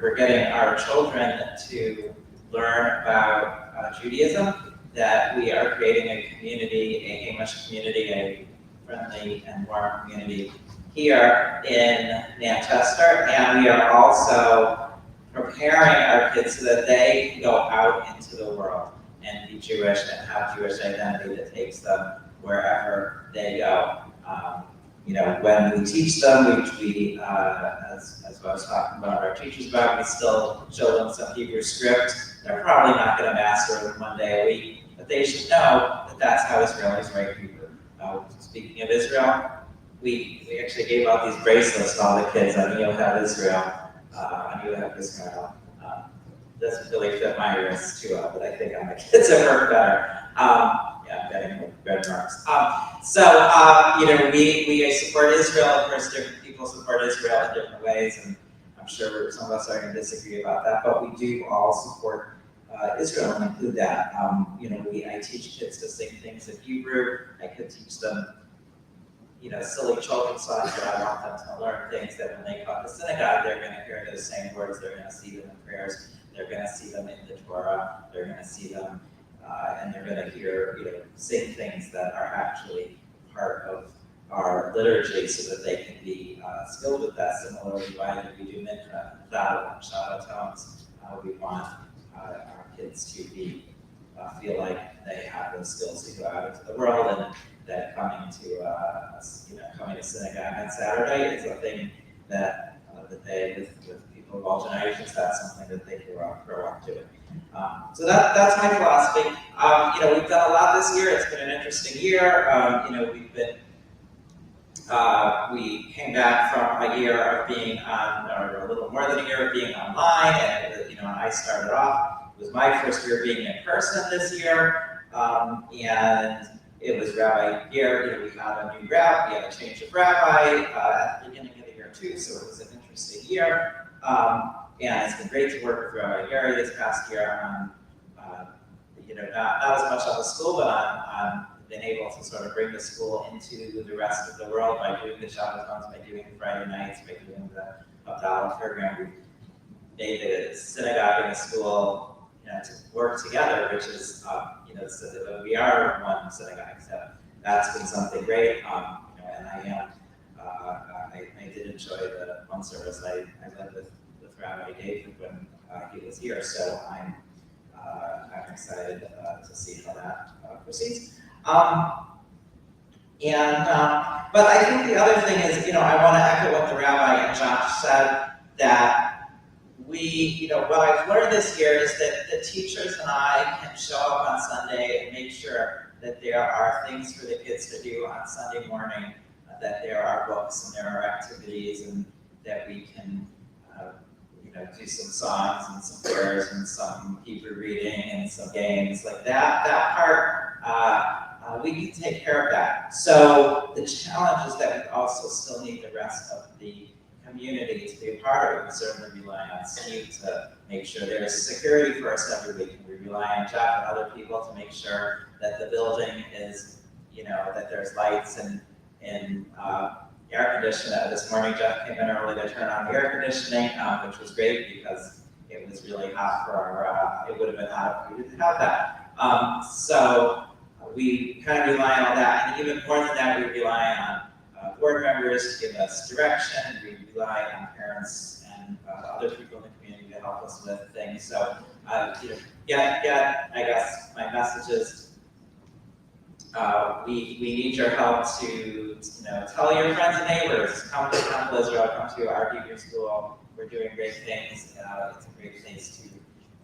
We're getting our children to learn about Judaism, that we are creating a community, a English community, a friendly and warm community here in Manchester, and we are also preparing our kids so that they can go out into the world and be Jewish and have Jewish identity that takes them wherever they go. When we teach them, we as I was talking about our teachers about, we still show them some Hebrew script. They're probably not going to master it 1 day a week, but they should know that that's how Israelis write Hebrew. Speaking of Israel, we actually gave out these bracelets to all the kids on You'll Have Israel, on You'll Have Israel. Doesn't really fit my wrist too well, but I think on the kids it worked better. Yeah, I'm getting red marks. We support Israel. Of course, different people support Israel in different ways, and I'm sure some of us are going to disagree about that, but we do all support Israel and include that. I teach kids to sing things in Hebrew. I could teach them, silly children's songs, but I want them to learn things that when they come to synagogue, they're going to hear those same words. They're going to see them in prayers. They're going to see them in the Torah. They're going to see them, and they're going to hear, sing things that are actually part of our liturgy, so that they can be skilled with that. Similarly, why we do mikra, and Shabbat tones. We want our kids to feel like they have those skills to go out into the world, and that coming to synagogue on Saturday is a thing that they, with people of all generations, that's something that they grow up doing. So that's my philosophy. We've done a lot this year. It's been an interesting year. We came back from a year of being on, or a little more than a year of being online, and I started off. It was my first year being in person this year, and it was rabbi year. We had a new rabbi, we had a change of rabbi at the beginning of the year too, so it was an interesting year. And it's been great to work with Rabbi Gary this past year on, not as much on the school, but on been able to sort of bring the school into the rest of the world by doing the Shabbatons, by doing the Friday nights, by doing the Abdallah program. We've made the synagogue and the school, to work together, which is, so that we are one synagogue. So that's been something great. And I did enjoy the one service I led with Rabbi David when he was here. So I'm excited to see how that proceeds. But I think the other thing is, I want to echo what the rabbi and Josh said, that what I've learned this year is that the teachers and I can show up on Sunday and make sure that there are things for the kids to do on Sunday morning, that there are books and there are activities, and that we can, do some songs and some prayers and some Hebrew reading and some games like that. That part, we can take care of that. So the challenge is that we also still need the rest of the community to be a part of it. We certainly rely on Steve to make sure there's security for us every week. We rely on Jeff and other people to make sure that the building is, that there's lights and air conditioning. This morning, Jeff came in early to turn on the air conditioning, which was great because it was really hot for our, it would have been hot if we didn't have that. So we kind of rely on that, and even more than that, we rely on board members to give us direction. We rely on parents and other people in the community to help us with things. So, I guess my message is, we need your help to, tell your friends and neighbors, come to Temple Israel, come to our Hebrew school. We're doing great things. It's a great place to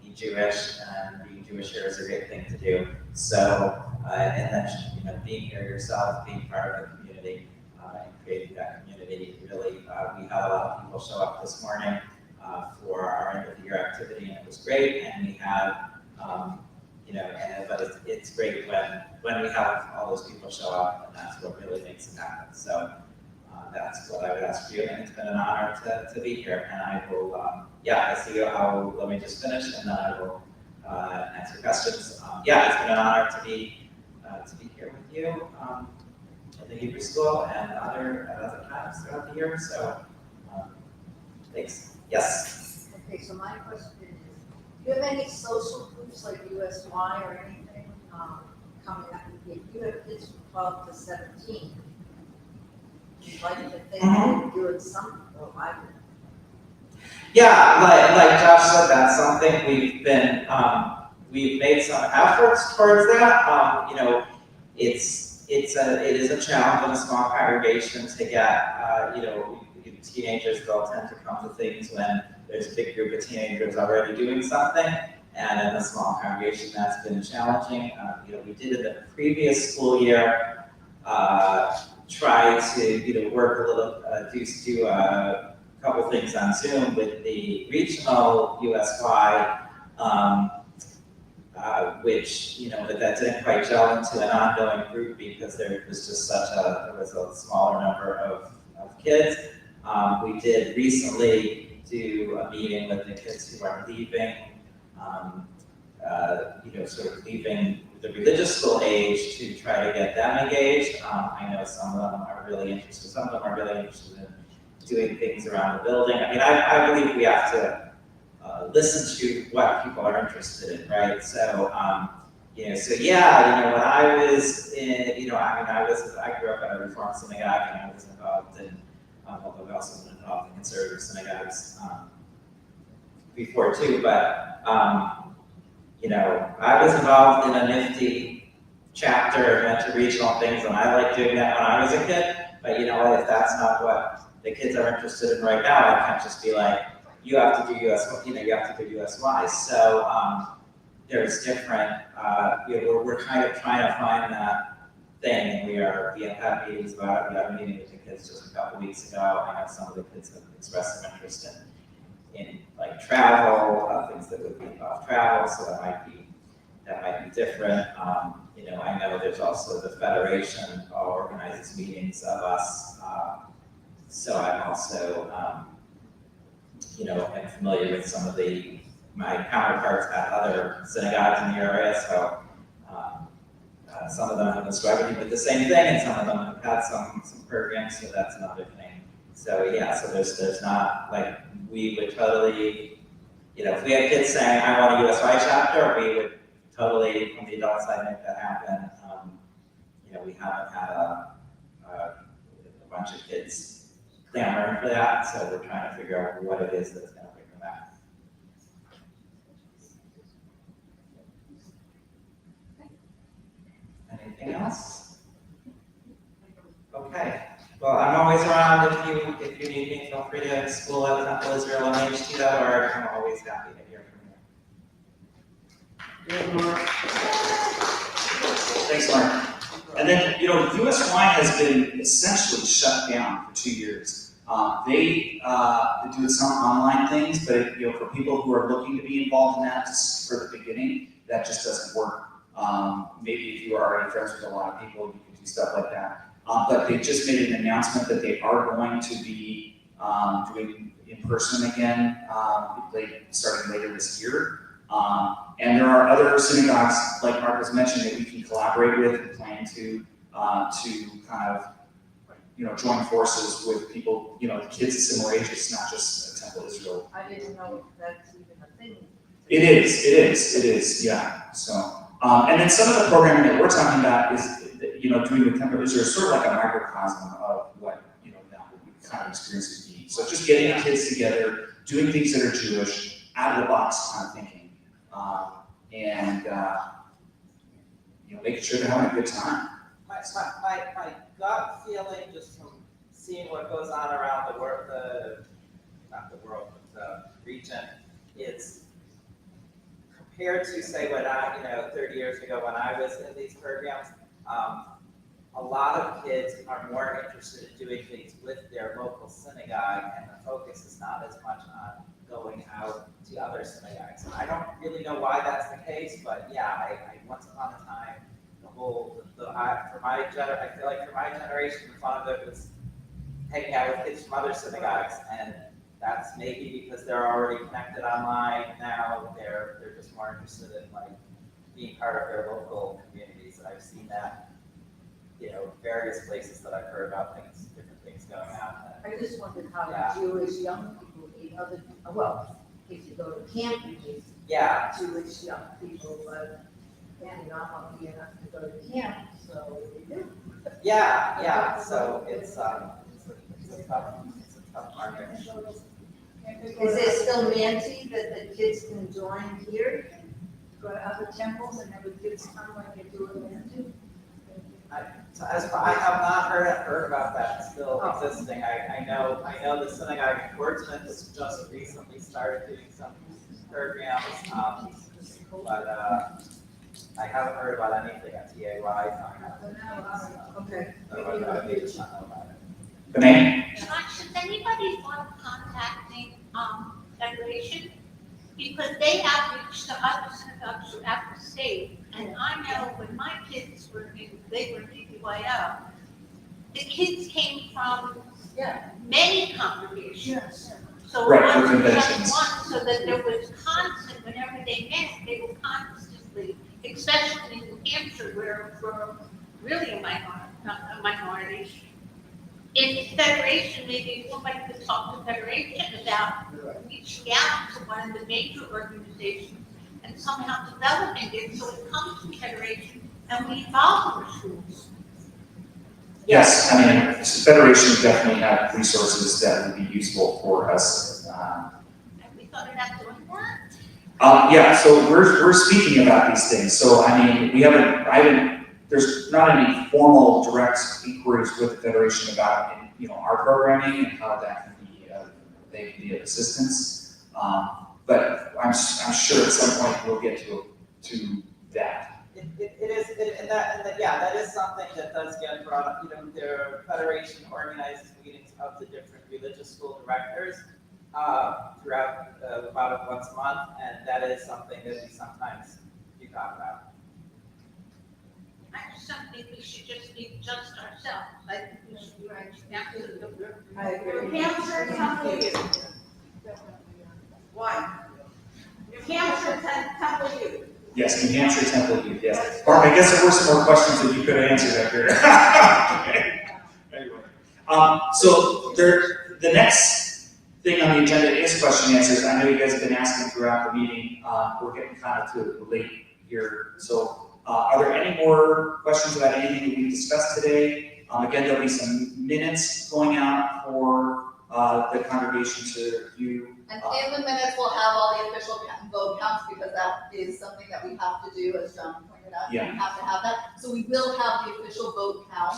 be Jewish, and being Jewish here is a great thing to do. So, and then, being here yourself, being part of the community, and creating that community, really, we had a lot of people show up this morning for our end of the year activity, and it was great. And we had, but it's great when we have all those people show up, and that's what really makes it happen. So that's what I would ask for you, and it's been an honor to be here. And I will, I see you. Let me just finish, and then I will answer questions. It's been an honor to be here with you at the Hebrew School and at other times throughout the year. So thanks. Yes. Okay, so my question is, do you have any social groups like USY or anything coming up? You have kids from 12 to 17. You'd like to think of doing something, or I would. Yeah, like Josh said, that's something we've made some efforts towards that. It is a challenge in a small congregation to get, teenagers, they'll tend to come to things when there's a big group of teenagers already doing something, and in a small congregation that's been challenging. We did it the previous school year, try to, work a little, do a couple things on Zoom with the regional USY, which, but that didn't quite gel into an ongoing group because there was just there was a smaller number of kids. We did recently do a meeting with the kids who are leaving, sort of leaving the religious school age to try to get them engaged. I know some of them are really interested, some of them are really interested in doing things around the building. I mean, I believe we have to listen to what people are interested in, right? So, when I was in, I grew up in a Reformed synagogue and I was involved in, although I also been involved in conservative synagogues before too, but, I was involved in a nifty chapter, went to regional things, and I liked doing that when I was a kid, but if that's not what the kids are interested in right now, I can't just be like, you have to do you have to do USY. So there's different, we're kind of trying to find that thing, and we have had meetings about it. We had a meeting with the kids just a couple weeks ago. I know some of the kids have expressed some interest in like travel, things that would be involved travel, so that might be different. I know there's also the Federation organizes meetings of us, so I'm also, I'm familiar with some of my counterparts at other synagogues in the area, so some of them have been struggling with the same thing, and some of them have had some programs, so that's another thing. So so there's not, like, we would totally, if we had kids saying, I want a USY chapter, we would totally, from the adult side, make that happen. We haven't had a bunch of kids clamoring for that, so we're trying to figure out what it is that's going to bring them back. Anything else? Okay. Well, I'm always around if you need me. Feel free to school@templeisraelnh.org. I'm always happy to hear from you. Thanks, Mark. And then, USY has been essentially shut down for 2 years. They do some online things, but for people who are looking to be involved in that just for the beginning, that just doesn't work. Maybe if you are already friends with a lot of people, you can do stuff like that. But they just made an announcement that they are going to be doing in person again, starting later this year. And there are other synagogues, like Mark was mentioning, that we can collaborate with and plan to kind of, join forces with people, the kids of similar ages, not just Temple Israel. I didn't know that's even a thing. It is, yeah. So, and then some of the programming that we're talking about is, doing with Temple Israel is sort of like a microcosm of what, that kind of experience would be. So just getting the kids together, doing things that are Jewish, out of the box kind of thinking, and making sure they're having a good time. My gut feeling, just from seeing what goes on around the world, not the world, but the region, is compared to, say, what 30 years ago when I was in these programs, a lot of kids are more interested in doing things with their local synagogue, and the focus is not as much on going out to other synagogues. I don't really know why that's the case, but I once upon a time, I feel like for my generation, the fun of it was hanging out with kids from other synagogues, and that's maybe because they're already connected online now. They're just more interested in being part of their local communities, and I've seen that, various places that I've heard about different things going on. I just wondered how Jewish young people meet other, if you go to camp, you meet Jewish young people, but if you're not lucky enough to go to camp, so they do. So it's a tough market. Is there still Manti that the kids can join here, go to other temples and have the kids come like they do in Manti? I have not heard about that still existing. I know the synagogue in Portsmouth has just recently started doing some programs, but I haven't heard about anything at TAY. Okay. I may just not know about it. Benay? Josh, has anybody thought of contacting, Federation? Because they outreach to other synagogues throughout the state. And I know when my kids were they were in PPYO, the kids came from many congregations. Yes. So Right, I for was just conventions. one, so that there was constant, whenever they met, they were constantly, especially in New Hampshire, where we're really a minority, not a minority. If Federation, maybe somebody could talk to Federation about reaching out to one of the major organizations and somehow developing it so it comes to Federation and we involve our schools. Yes, I mean, Federation definitely have resources that would be useful for us. Have we thought about doing that? Yeah, so we're speaking about these things. So I mean, there's not any formal direct inquiries with the Federation about, our programming and how that can be, they can be of assistance. But I'm sure at some point we'll get to that. That is something that does get brought up. Their federation organizes meetings of the different religious school directors throughout about once a month, and that is something that we sometimes do talk about. I just don't think we should just be just ourselves. I think we should be reaching out to the group. I agree. New Hampshire Temple Youth. One. New Hampshire Temple Youth. Yes, New Hampshire Temple Youth, yes. Barb, I guess there were some more questions that you could have answered up here. Anyway, so the next thing on the agenda is question and answers. I know you guys have been asking throughout the meeting. We're getting kind of to late here. So are there any more questions about anything that we discussed today? Again, there'll be some minutes going out for the congregation to review. And in the minutes, we'll have all the official vote counts, because that is something that we have to do, as John pointed out. Yeah. We have to have that. So we will have the official vote count.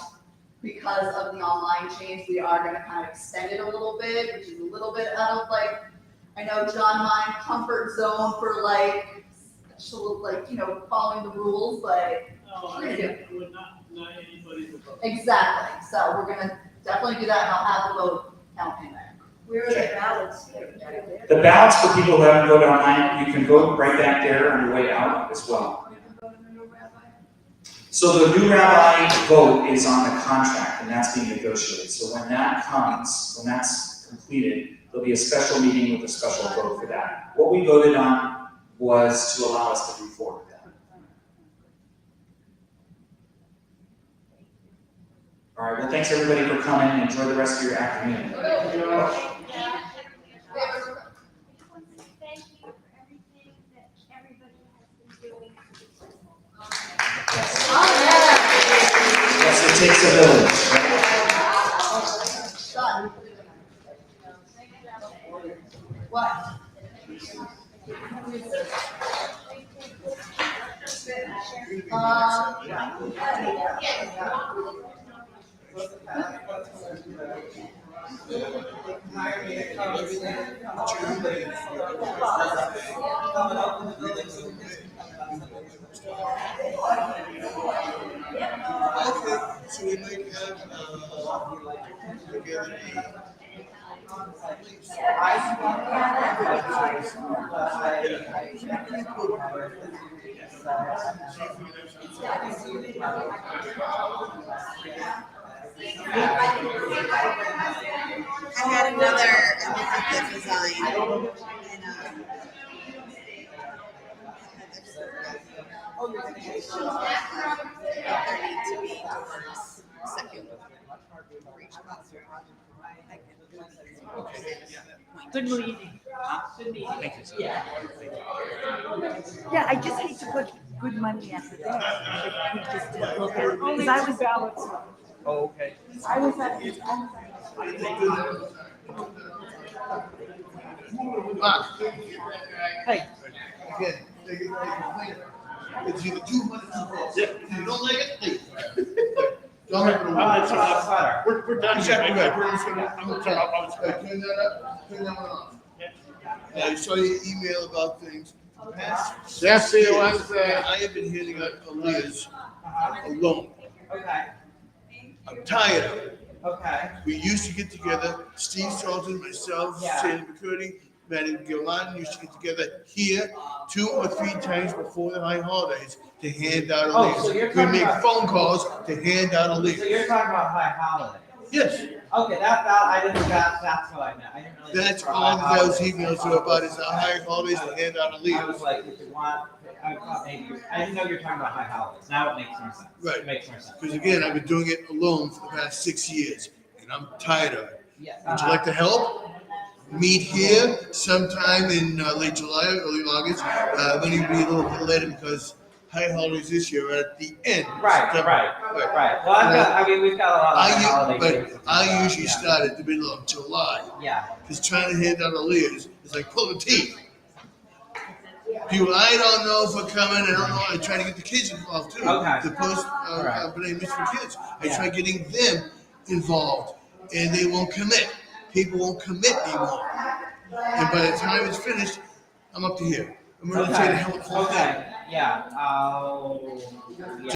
Because of the online change, we are gonna kind of extend it a little bit, which is a little bit out of I know John mind comfort zone for following the rules, but. No, not anybody's above. Exactly. So we're gonna definitely do that, and I'll have the vote count in there. Where are the ballots? The ballots for people who haven't voted online, you can vote right back there on your way out as well. So the new rabbi vote is on the contract, and that's being negotiated. So when that's completed, there'll be a special meeting with a special vote for that. What we voted on was to allow us to move forward with that. All right, well, thanks everybody for coming, and enjoy the rest of your afternoon. Thank you for everything that everybody has been doing. Yes, it takes a village. Done. What? So we might have, together I had another good design and there need to be towards second for each classroom. Good meeting. Good meeting. Yeah. Yeah, I just hate to put good money after that. We just didn't look at it. Because I was ballots. Oh, okay. I was at. Hey. Again, take it right. It's either too much or too little. If you don't like it, leave. Don't have to. We're done. I'm gonna turn off. Turn that up. Turn that one off. Yeah, I saw your email about things. That's the ones that. I have been handing out Aaliyahs alone. Okay, I'm tired of it. okay. We used to get together, Steve Salton, myself, Yeah. Shannon McCurdy, Maddie Gillan used to get together here 2 or 3 times before the high holidays to hand out Oh, so Aaliyahs. you're We talking make about- phone calls to hand out So you're Aaliyahs. talking about high holidays? Yes, Okay, I didn't, that's what I meant, I didn't really. that's think all high those holidays. emails are about, is the high holidays to hand out I was Aaliyahs. like, if you want, I thought maybe, I didn't know you were talking about high holidays, now it makes more sense. Right. It makes more sense. Because again, I've been doing it alone for the past 6 years, and I'm tired of it. Yeah. Would you like to help? Meet here sometime in late July, early August. Then you'll be a little bit later because high holidays this year are at the end. of Right. September. Well, I mean, we've got a lot of holiday But dates. I usually start at the middle of July, Yeah, because trying to hand out Aaliyahs is like pulling teeth. People I don't know if are coming, I don't know, I try to get the kids involved too. Okay. The post, Alright. B'nai Mitzvah kids, I Yeah. try getting them involved, and they won't commit. People won't commit anymore. And by the time it's finished, I'm up to here. I'm ready to say the hell with the whole thing. okay, yeah, yeah.